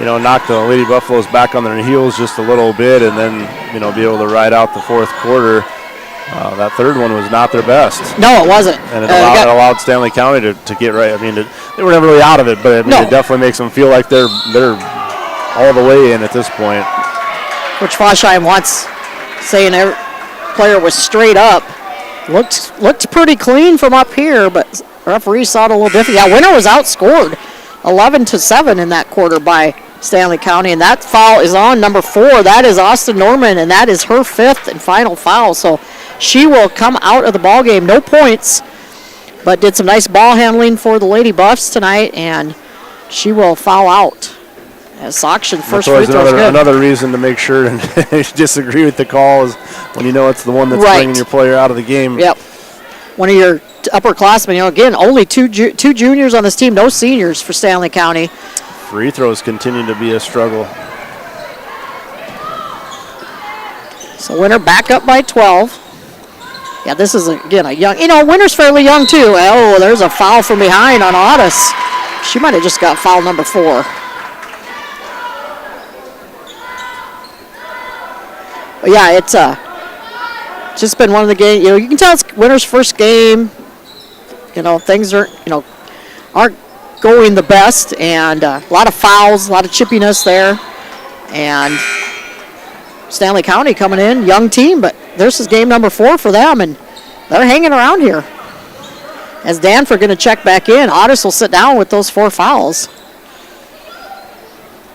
S3: knock the Lady Buffaloes back on their heels just a little bit, and then be able to ride out the fourth quarter. That third one was not their best.
S2: No, it wasn't.
S3: And it allowed Stanley County to get right. I mean, they were never really out of it, but it definitely makes them feel like they're all the way in at this point.
S2: Coach Fosheim wants saying every player was straight up. Looked pretty clean from up here, but referee saw it a little different. Yeah, Winter was outscored 11-7 in that quarter by Stanley County, and that foul is on number 4. That is Austin Norman, and that is her 5th and final foul. So she will come out of the ball game. No points, but did some nice ball handling for the Lady Buffs tonight, and she will foul out. As Soction first free throw is good.
S3: Another reason to make sure and disagree with the call is when it's the one that's bringing your player out of the game.
S2: Yep. One of your upperclassmen, again, only two juniors on this team, no seniors for Stanley County.
S3: Free throws continue to be a struggle.
S2: So Winter back up by 12. Yeah, this is, again, a young, Winter's fairly young too. Oh, there's a foul from behind on Otis. She might have just got foul number 4. But yeah, it's just been one of the games. You can tell it's Winter's first game. Things aren't going the best, and a lot of fouls, a lot of chippiness there. And Stanley County coming in, young team, but this is game number 4 for them, and they're hanging around here. As Danford going to check back in, Otis will sit down with those 4 fouls.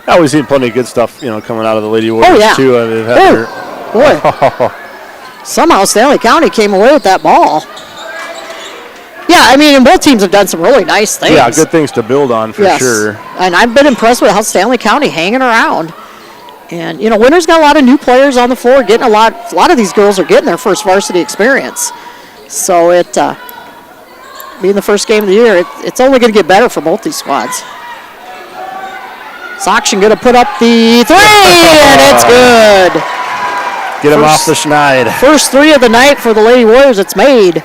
S3: We've seen plenty of good stuff, coming out of the Lady Warriors too. They've had
S2: Boy, somehow Stanley County came away with that ball. Yeah, and both teams have done some really nice things.
S3: Yeah, good things to build on for sure.
S2: And I've been impressed with how Stanley County hanging around. And, Winter's got a lot of new players on the floor, getting a lot of these girls are getting their first varsity experience. So being the first game of the year, it's only going to get better for both these squads. Soction going to put up the 3, and it's good.
S3: Get him off the schneid.
S2: First 3 of the night for the Lady Warriors. It's made.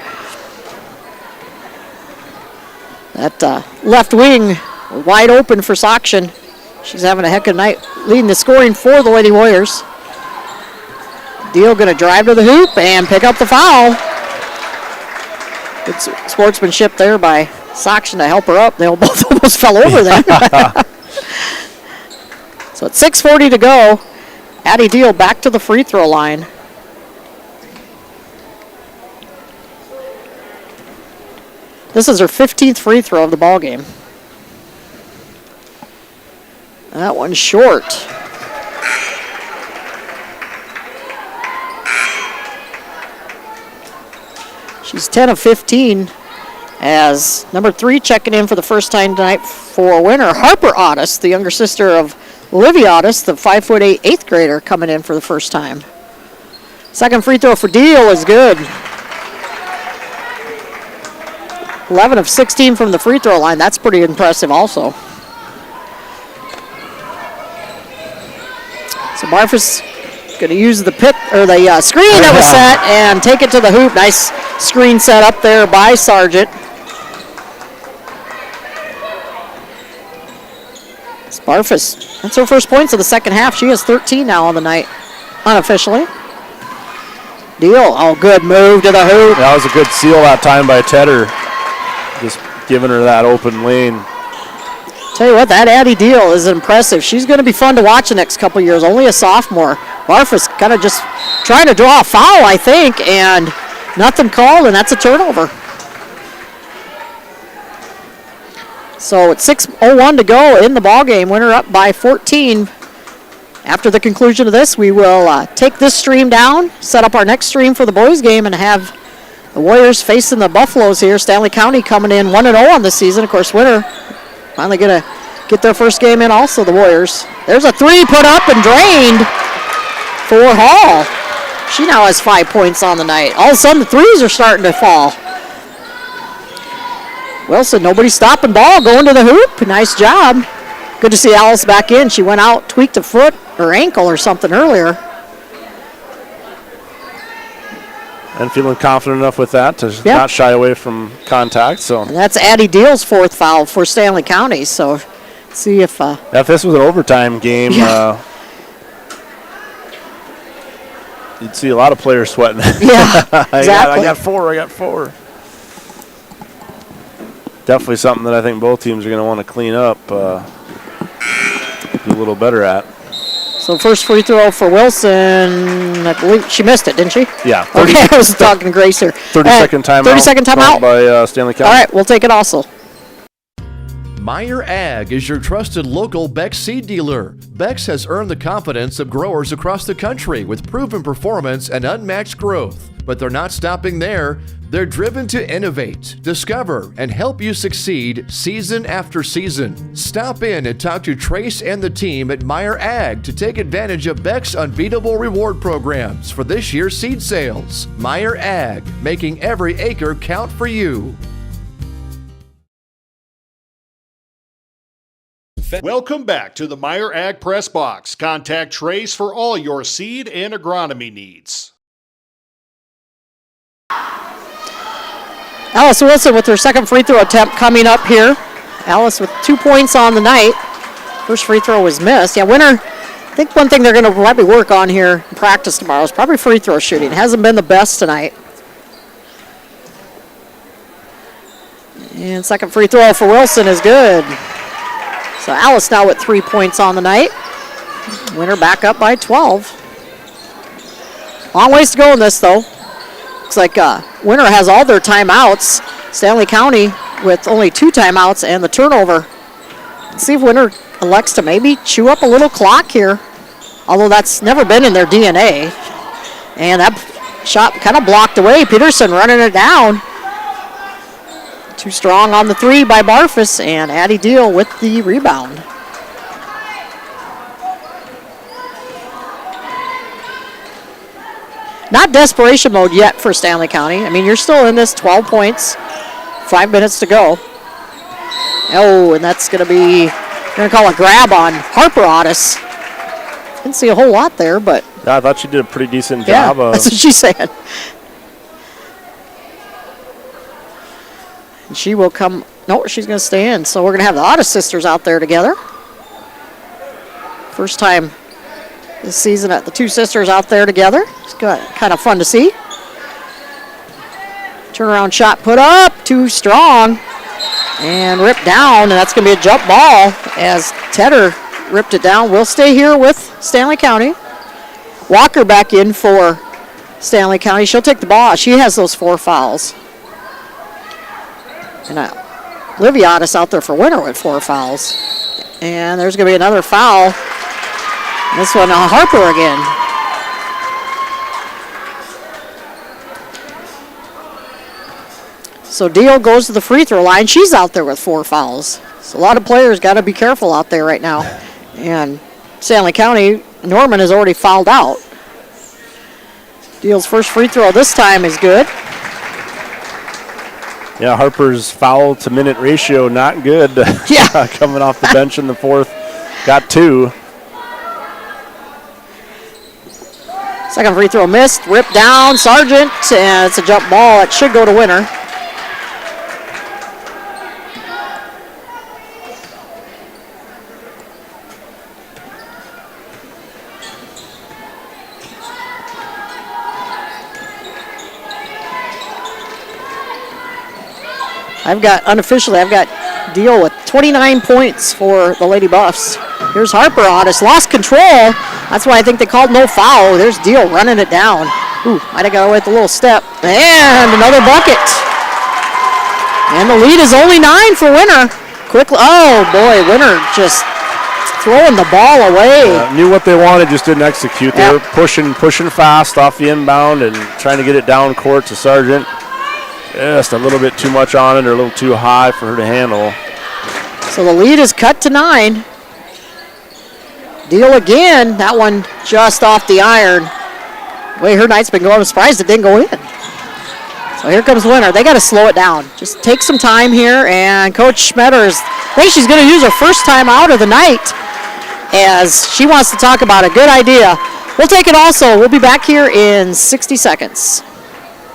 S2: That left wing wide open for Soction. She's having a heck of a night, leading the scoring for the Lady Warriors. Deal going to drive to the hoop and pick up the foul. Good sportsmanship there by Soction to help her up. They both almost fell over there. So it's 6:40 to go. Addie Deal back to the free throw line. This is her 15th free throw of the ball game. That one's short. She's 10 of 15 as number 3 checking in for the first time tonight for Winter. Harper Otis, the younger sister of Olivia Otis, the 5'8" 8th grader, coming in for the first time. Second free throw for Deal is good. 11 of 16 from the free throw line. That's pretty impressive also. So Marfus going to use the screen that was set and take it to the hoop. Nice screen set up there by Sargent. Marfus, that's her first points of the second half. She has 13 now on the night, unofficially. Deal, good move to the hoop.
S3: That was a good seal that time by Tedder. Just giving her that open lane.
S2: Tell you what, that Addie Deal is impressive. She's going to be fun to watch the next couple years. Only a sophomore. Marfus kind of just trying to draw a foul, I think, and nothing called, and that's a turnover. So it's 6:01 to go in the ball game. Winter up by 14. After the conclusion of this, we will take this stream down, set up our next stream for the boys game, and have the Warriors facing the Buffaloes here. Stanley County coming in 1-0 on this season. Of course, Winter finally going to get their first game in also, the Warriors. There's a 3 put up and drained for Hall. She now has 5 points on the night. All of a sudden, the threes are starting to fall. Wilson, nobody stopping ball, going to the hoop. Nice job. Good to see Alice back in. She went out, tweaked a foot or ankle or something earlier.
S3: And feeling confident enough with that to not shy away from contact. So
S2: and that's Addie Deal's 4th foul for Stanley County. So See if
S3: this was an overtime game, you'd see a lot of players sweating.
S2: Yeah, exactly.
S3: I got four. Definitely something that I think both teams are going to want to clean up, do a little better at.
S2: So first free throw for Wilson. I believe she missed it, didn't she?
S3: Yeah.
S2: Okay, I was talking to Grace here.
S3: 30-second timeout.
S2: 30-second timeout
S3: by Stanley County.
S2: All right, we'll take it also.
S9: Meyer Ag is your trusted local Beck's seed dealer. Beck's has earned the confidence of growers across the country with proven performance and unmatched growth. But they're not stopping there. They're driven to innovate, discover, and help you succeed season after season. Stop in and talk to Trace and the team at Meyer Ag to take advantage of Beck's unbeatable reward programs for this year's seed sales. Meyer Ag, making every acre count for you.
S8: Welcome back to the Meyer Ag Press Box. Contact Trace for all your seed and agronomy needs.
S2: Alice Wilson with her second free throw attempt coming up here. Alice with 2 points on the night. First free throw was missed. Yeah, Winter, I think one thing they're going to probably work on here in practice tomorrow is probably free throw shooting. Hasn't been the best tonight. And second free throw for Wilson is good. So Alice now with 3 points on the night. Winter back up by 12. Long ways to go in this, though. Looks like Winter has all their timeouts. Stanley County with only 2 timeouts and the turnover. Let's see if Winter elects to maybe chew up a little clock here, although that's never been in their DNA. And that shot kind of blocked away. Peterson running it down. Too strong on the 3 by Barfus, and Addie Deal with the rebound. Not desperation mode yet for Stanley County. I mean, you're still in this, 12 points, 5 minutes to go. Oh, and that's going to be, going to call a grab on Harper Otis. Didn't see a whole lot there, but.
S3: Yeah, I thought she did a pretty decent job.
S2: That's what she said. And she will come, no, she's going to stay in. So we're going to have the Otis sisters out there together. First time this season at the 2 sisters out there together. It's kind of fun to see. Turnaround shot put up, too strong. And ripped down, and that's going to be a jump ball as Tedder ripped it down. We'll stay here with Stanley County. Walker back in for Stanley County. She'll take the ball. She has those 4 fouls. And Olivia Otis out there for Winter with 4 fouls. And there's going to be another foul. This one on Harper again. So Deal goes to the free throw line. She's out there with 4 fouls. So a lot of players got to be careful out there right now. And Stanley County, Norman has already fouled out. Deal's first free throw this time is good.
S3: Yeah, Harper's foul to minute ratio not good.
S2: Yeah.
S3: Coming off the bench in the 4th, got 2.
S2: Second free throw missed, ripped down, Sargent, and it's a jump ball. It should go to Winter. I've got Deal with 29 points for the Lady Buffs. Here's Harper Otis, lost control. That's why I think they called no foul. There's Deal running it down. Ooh, might have got away with a little step. And another bucket. And the lead is only 9 for Winter. Quickly, oh boy, Winter just throwing the ball away.
S3: Knew what they wanted, just didn't execute. They were pushing fast off the inbound and trying to get it down court to Sargent. Just a little bit too much on it or a little too high for her to handle.
S2: So the lead is cut to 9. Deal again. That one just off the iron. The way her night's been going, I'm surprised it didn't go in. So here comes Winter. They got to slow it down. Just take some time here. And Coach Schmetters, I think she's going to use her first time out of the night as she wants to talk about a good idea. We'll take it also. We'll be back here in 60 seconds.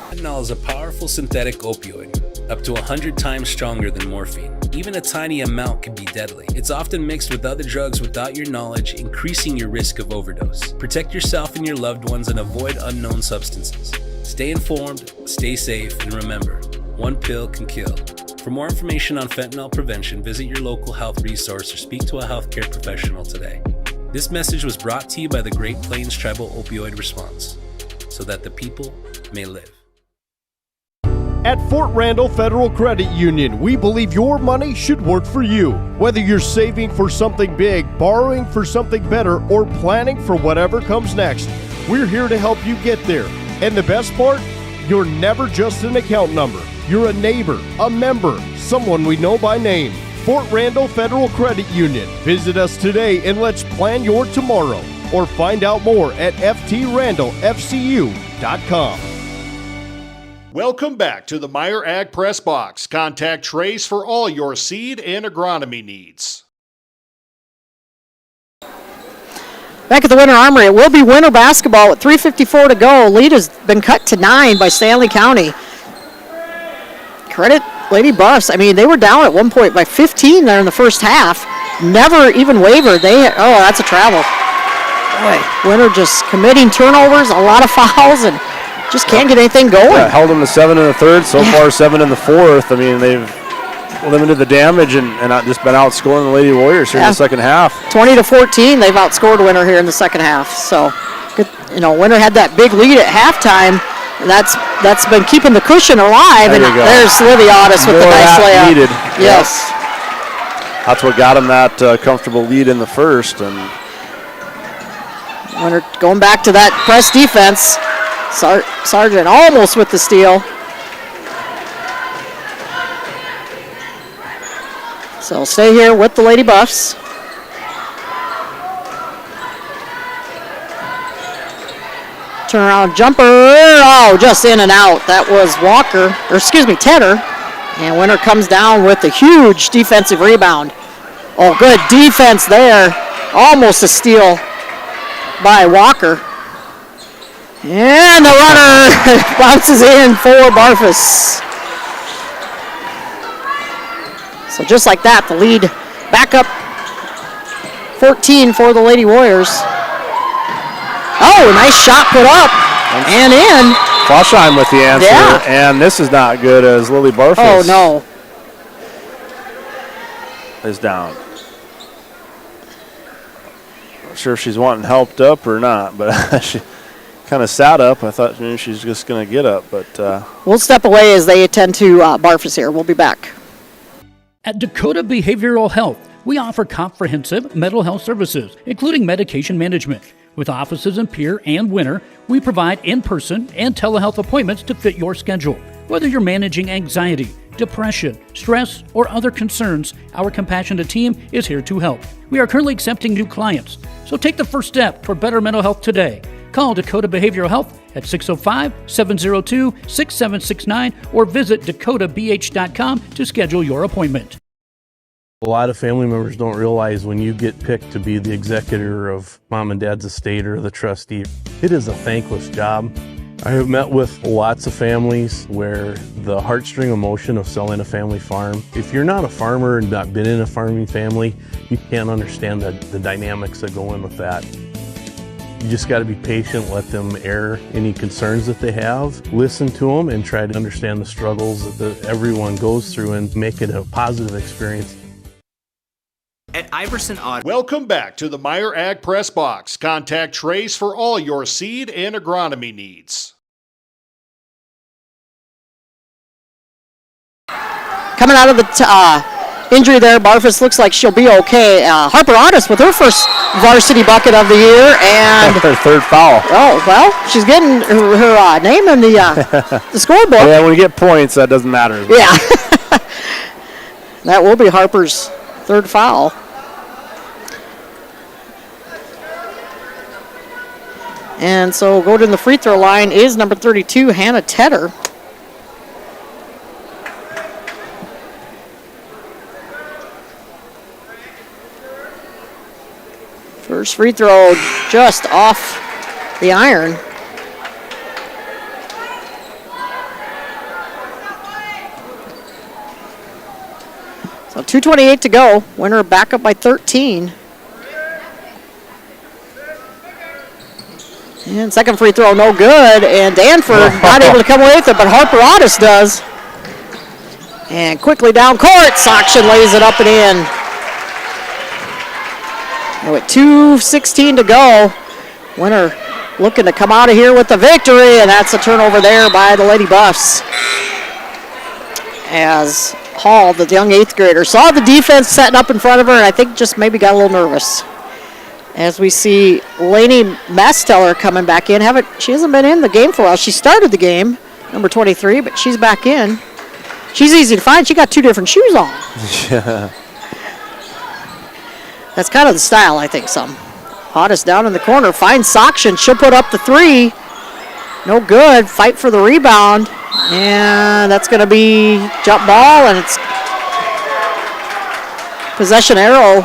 S10: Fentanyl is a powerful synthetic opioid. up to 100 times stronger than morphine. Even a tiny amount can be deadly. It's often mixed with other drugs without your knowledge, increasing your risk of overdose. Protect yourself and your loved ones and avoid unknown substances. Stay informed, stay safe, and remember, one pill can kill. For more information on fentanyl prevention, visit your local health resource or speak to a healthcare professional today. This message was brought to you by the Great Plains Tribal Opioid Response, so that the people may live.
S11: At Fort Randall Federal Credit Union, we believe your money should work for you. Whether you're saving for something big, borrowing for something better, or planning for whatever comes next, we're here to help you get there. And the best part? You're never just an account number. You're a neighbor, a member, someone we know by name. Fort Randall Federal Credit Union. Visit us today and let's plan your tomorrow. Or find out more at ftrandallfcu.com.
S8: Welcome back to the Meyer Ag Press Box. Contact Trace for all your seed and agronomy needs.
S2: Back at the Winter Armory, it will be winter basketball with 3:54 to go. Lead has been cut to 9 by Stanley County. Credit Lady Buffs. I mean, they were down at one point by 15 there in the first half. Never even wavered. That's a travel. Boy, Winter just committing turnovers, a lot of fouls, and just can't get anything going.
S3: Yeah, held them to 7 in the third, so far 7 in the fourth. I mean, they've limited the damage and just been outscoring the Lady Warriors here in the second half.
S2: 20-14, they've outscored Winter here in the second half. So, good, Winter had that big lead at halftime, and that's been keeping the cushion alive.
S3: There
S2: and
S3: you go.
S2: There's Livy Audis with the nice layup.
S3: Needed.
S2: Yes.
S3: That's what got them that comfortable lead in the first. And
S2: Winter going back to that press defense. Sargent almost with the steal. So stay here with the Lady Buffs. Turnaround jumper. Oh, just in and out. That was Tedder. And Winter comes down with a huge defensive rebound. Oh, good defense there. Almost a steal by Walker. And the runner bounces in for Barfus. So just like that, the lead back up 14 for the Lady Warriors. Oh, nice shot put up and in.
S3: Fosheim with the answer, and this is not good as Lily Barfus is down. Not sure if she's wanting helped up or not, but she kind of sat up. I thought maybe she's just going to get up, but
S2: we'll step away as they attend to Barfus here. We'll be back.
S1: At Dakota Behavioral Health, we offer comprehensive mental health services, including medication management. With offices in Pierre and Winter, we provide in-person and telehealth appointments to fit your schedule. Whether you're managing anxiety, depression, stress, or other concerns, our compassionate team is here to help. We are currently accepting new clients, so take the first step toward better mental health today. Call Dakota Behavioral Health at 605-702-6769 or visit dakotabh.com to schedule your appointment.
S14: A lot of family members don't realize when you get picked to be the executor of mom and dad's estate or the trustee, it is a thankless job. I have met with lots of families where the heartstring emotion of selling a family farm, if you're not a farmer and not been in a farming family, you can't understand the dynamics that go in with that. You just got to be patient, let them air any concerns that they have, listen to them, and try to understand the struggles that everyone goes through and make it a positive experience.
S12: At Iverson Auto.
S8: Welcome back to the Meyer Ag Press Box. Contact Trace for all your seed and agronomy needs.
S2: Coming out of the injury there, Barfus looks like she'll be okay. Harper Audis with her first varsity bucket of the year, and
S3: her third foul.
S2: Oh, well, she's getting her name in the scorebook.
S3: Yeah, when you get points, that doesn't matter.
S2: Yeah. That will be Harper's third foul. And so go to the free throw line is number 32, Hannah Tedder. First free throw just off the iron. So 2:28 to go. Winner back up by 13. And second free throw, no good. And Danford not able to come away with it, but Harper Otis does. And quickly down court, Soction lays it up and in. And with 2:16 to go, Winner looking to come out of here with the victory, and that's a turnover there by the Lady Buffs. As Hall, the young 8th grader, saw the defense setting up in front of her, and I think just maybe got a little nervous. As we see Lainey Masteller coming back in. She hasn't been in the game for a while. She started the game, number 23, but she's back in. She's easy to find. She got 2 different shoes on.
S3: Yeah.
S2: That's kind of the style, I think, some. Otis down in the corner, finds Soction. She'll put up the 3. No good. Fight for the rebound. And that's going to be jump ball, and it's possession arrow.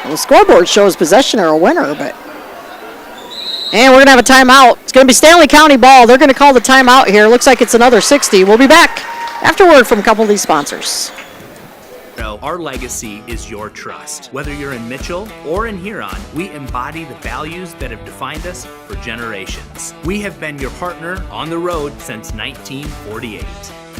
S2: Well, the scoreboard shows possession arrow winner, but. And we're going to have a timeout. It's going to be Stanley County ball. They're going to call the timeout here. Looks like it's another 60. We'll be back afterward from a couple of these sponsors.
S12: Our legacy is your trust. Whether you're in Mitchell or in Huron, we embody the values that have defined us for generations. We have been your partner on the road since 1948.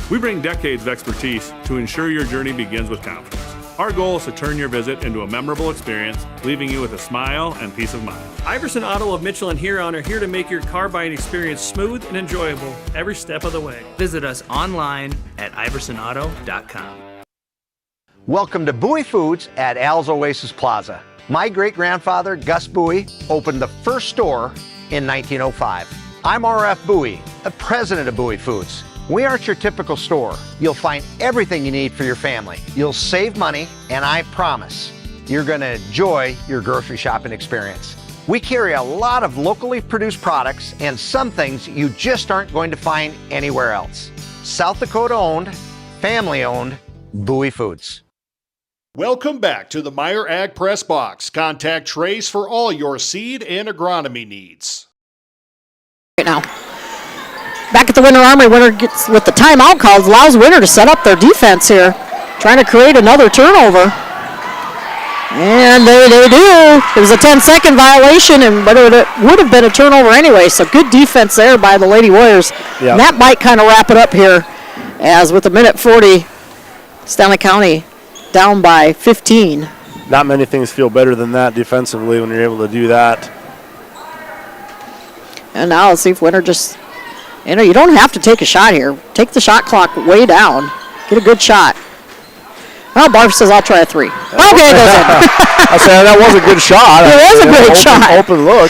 S13: We bring decades of expertise to ensure your journey begins with confidence. Our goal is to turn your visit into a memorable experience, leaving you with a smile and peace of mind.
S15: Iverson Auto of Mitchell and Huron are here to make your car buying experience smooth and enjoyable every step of the way.
S12: Visit us online at iversonauto.com.
S16: Welcome to Bowie Foods at Al's Oasis Plaza. My great-grandfather, Gus Bowie, opened the first store in 1905. I'm R.F. Bowie, the president of Bowie Foods. We aren't your typical store. You'll find everything you need for your family. You'll save money, and I promise you're going to enjoy your grocery shopping experience. We carry a lot of locally produced products and some things you just aren't going to find anywhere else. South Dakota owned, family owned, Bowie Foods.
S8: Welcome back to the Meyer Ag Press Box. Contact Trace for all your seed and agronomy needs.
S2: Right now. Back at the Winter Armory, Winter gets with the timeout calls, allows Winter to set up their defense here, trying to create another turnover. And they do. It was a 10-second violation, but it would have been a turnover anyway, so good defense there by the Lady Warriors. Yep. And that might kind of wrap it up here, as with a minute 40, Stanley County down by 15.
S3: Not many things feel better than that defensively when you're able to do that. And
S2: now let's see if Winter just, you don't have to take a shot here. Take the shot clock way down. Get a good shot. Well, Barb says, I'll try a 3. Okay, it goes in.
S3: I said that was a good shot.
S2: It was a great shot.
S3: Open look.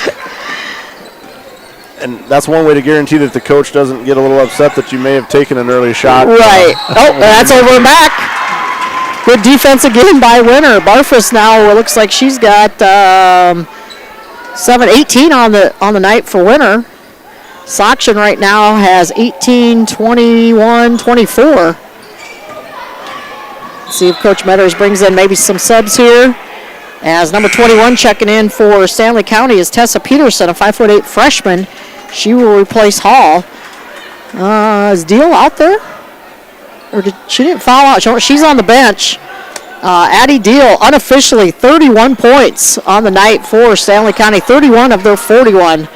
S3: And that's one way to guarantee that the coach doesn't get a little upset that you may have taken an early shot.
S2: Right. That's over and back. Good defense again by Winter. Barfus now, it looks like she's got 7-18 on the night for Winter. Soction right now has 18, 21, 24. Let's see if Coach Metters brings in maybe some subs here. As number 21 checking in for Stanley County is Tessa Peterson, a 5'8" freshman. She will replace Hall. Is Deal out there? Or she didn't foul out. She's on the bench. Addie Deal, unofficially 31 points on the night for Stanley County. 31 of their 41.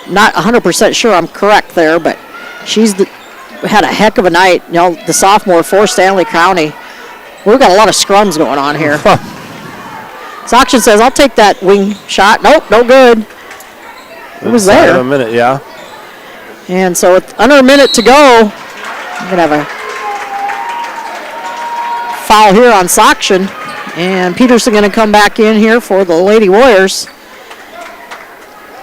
S2: Not 100% sure I'm correct there, but she's had a heck of a night. The sophomore for Stanley County. We've got a lot of scrums going on here. Soction says, I'll take that wing shot. Nope, no good. It was there.
S3: A minute, yeah.
S2: And so with under a minute to go, we're going to have a foul here on Soction. And Peterson going to come back in here for the Lady Warriors.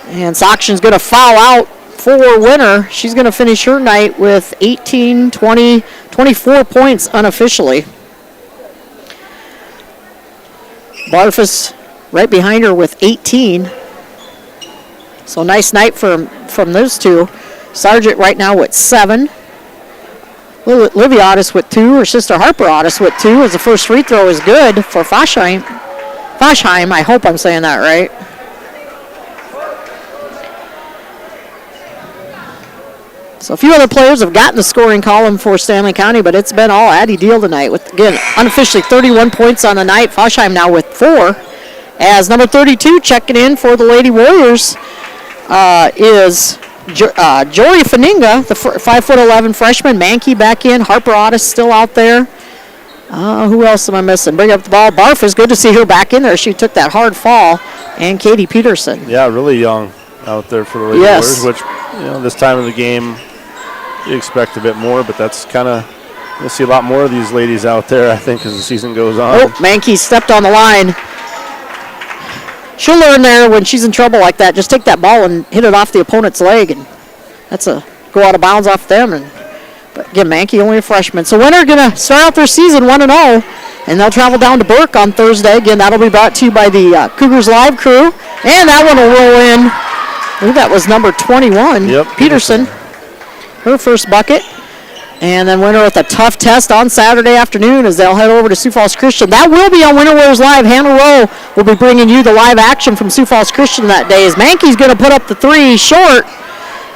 S2: And Soction's going to foul out for Winter. She's going to finish her night with 18, 20, 24 points unofficially. Barfus right behind her with 18. So nice night from those two. Sargent right now with 7. Livy Otis with 2. Her sister Harper Otis with 2. As the first free throw is good for Foshheim. I hope I'm saying that right. So a few other players have gotten the scoring column for Stanley County, but it's been all Addie Deal tonight with, again, unofficially 31 points on the night. Foshheim now with 4. As number 32 checking in for the Lady Warriors is Jory Faninga, the 5'11" freshman. Mankey back in. Harper Otis still out there. Who else am I missing? Bring up the ball. Barf is good to see her back in there. She took that hard fall. And Katie Peterson.
S3: Yeah, really young out there for the Lady Warriors, which, this time of the game, you expect a bit more, but that's kind of, you'll see a lot more of these ladies out there, I think, as the season goes on.
S2: Oh, Mankey stepped on the line. She'll learn there when she's in trouble like that. Just take that ball and hit it off the opponent's leg, and that's a go out of bounds off them. But again, Mankey only a freshman. So Winter going to start out their season 1-0, and they'll travel down to Burke on Thursday. Again, that'll be brought to you by the Cougars Live crew, and that one will roll in. I think that was number 21, Peterson. Her first bucket. And then Winter with a tough test on Saturday afternoon as they'll head over to Sioux Falls Christian. That will be on Winter Warriors Live. Hannah Rowe will be bringing you the live action from Sioux Falls Christian that day as Mankey's going to put up the 3 short.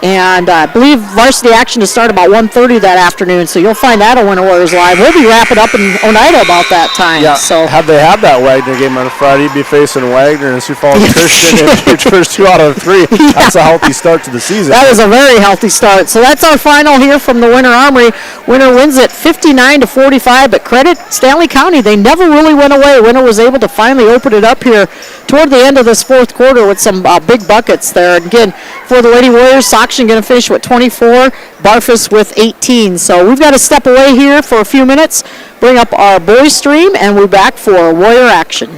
S2: And I believe varsity action to start about 1:30 that afternoon, so you'll find that on Winter Warriors Live. We'll be wrapping up in Oneida about that time.
S3: Yeah,
S2: so
S3: had they had that Wagner game on Friday, you'd be facing Wagner and Sioux Falls Christian in your first 2 out of 3. That's a healthy start to the season.
S2: That is a very healthy start. So that's our final here from the Winter Armory. Winter wins it 59-45, but credit Stanley County. They never really went away. Winter was able to finally open it up here toward the end of this fourth quarter with some big buckets there. And again, for the Lady Warriors, Sockshan going to finish with 24, Barfus with 18. So we've got to step away here for a few minutes, bring up our boys stream, and we're back for Warrior action.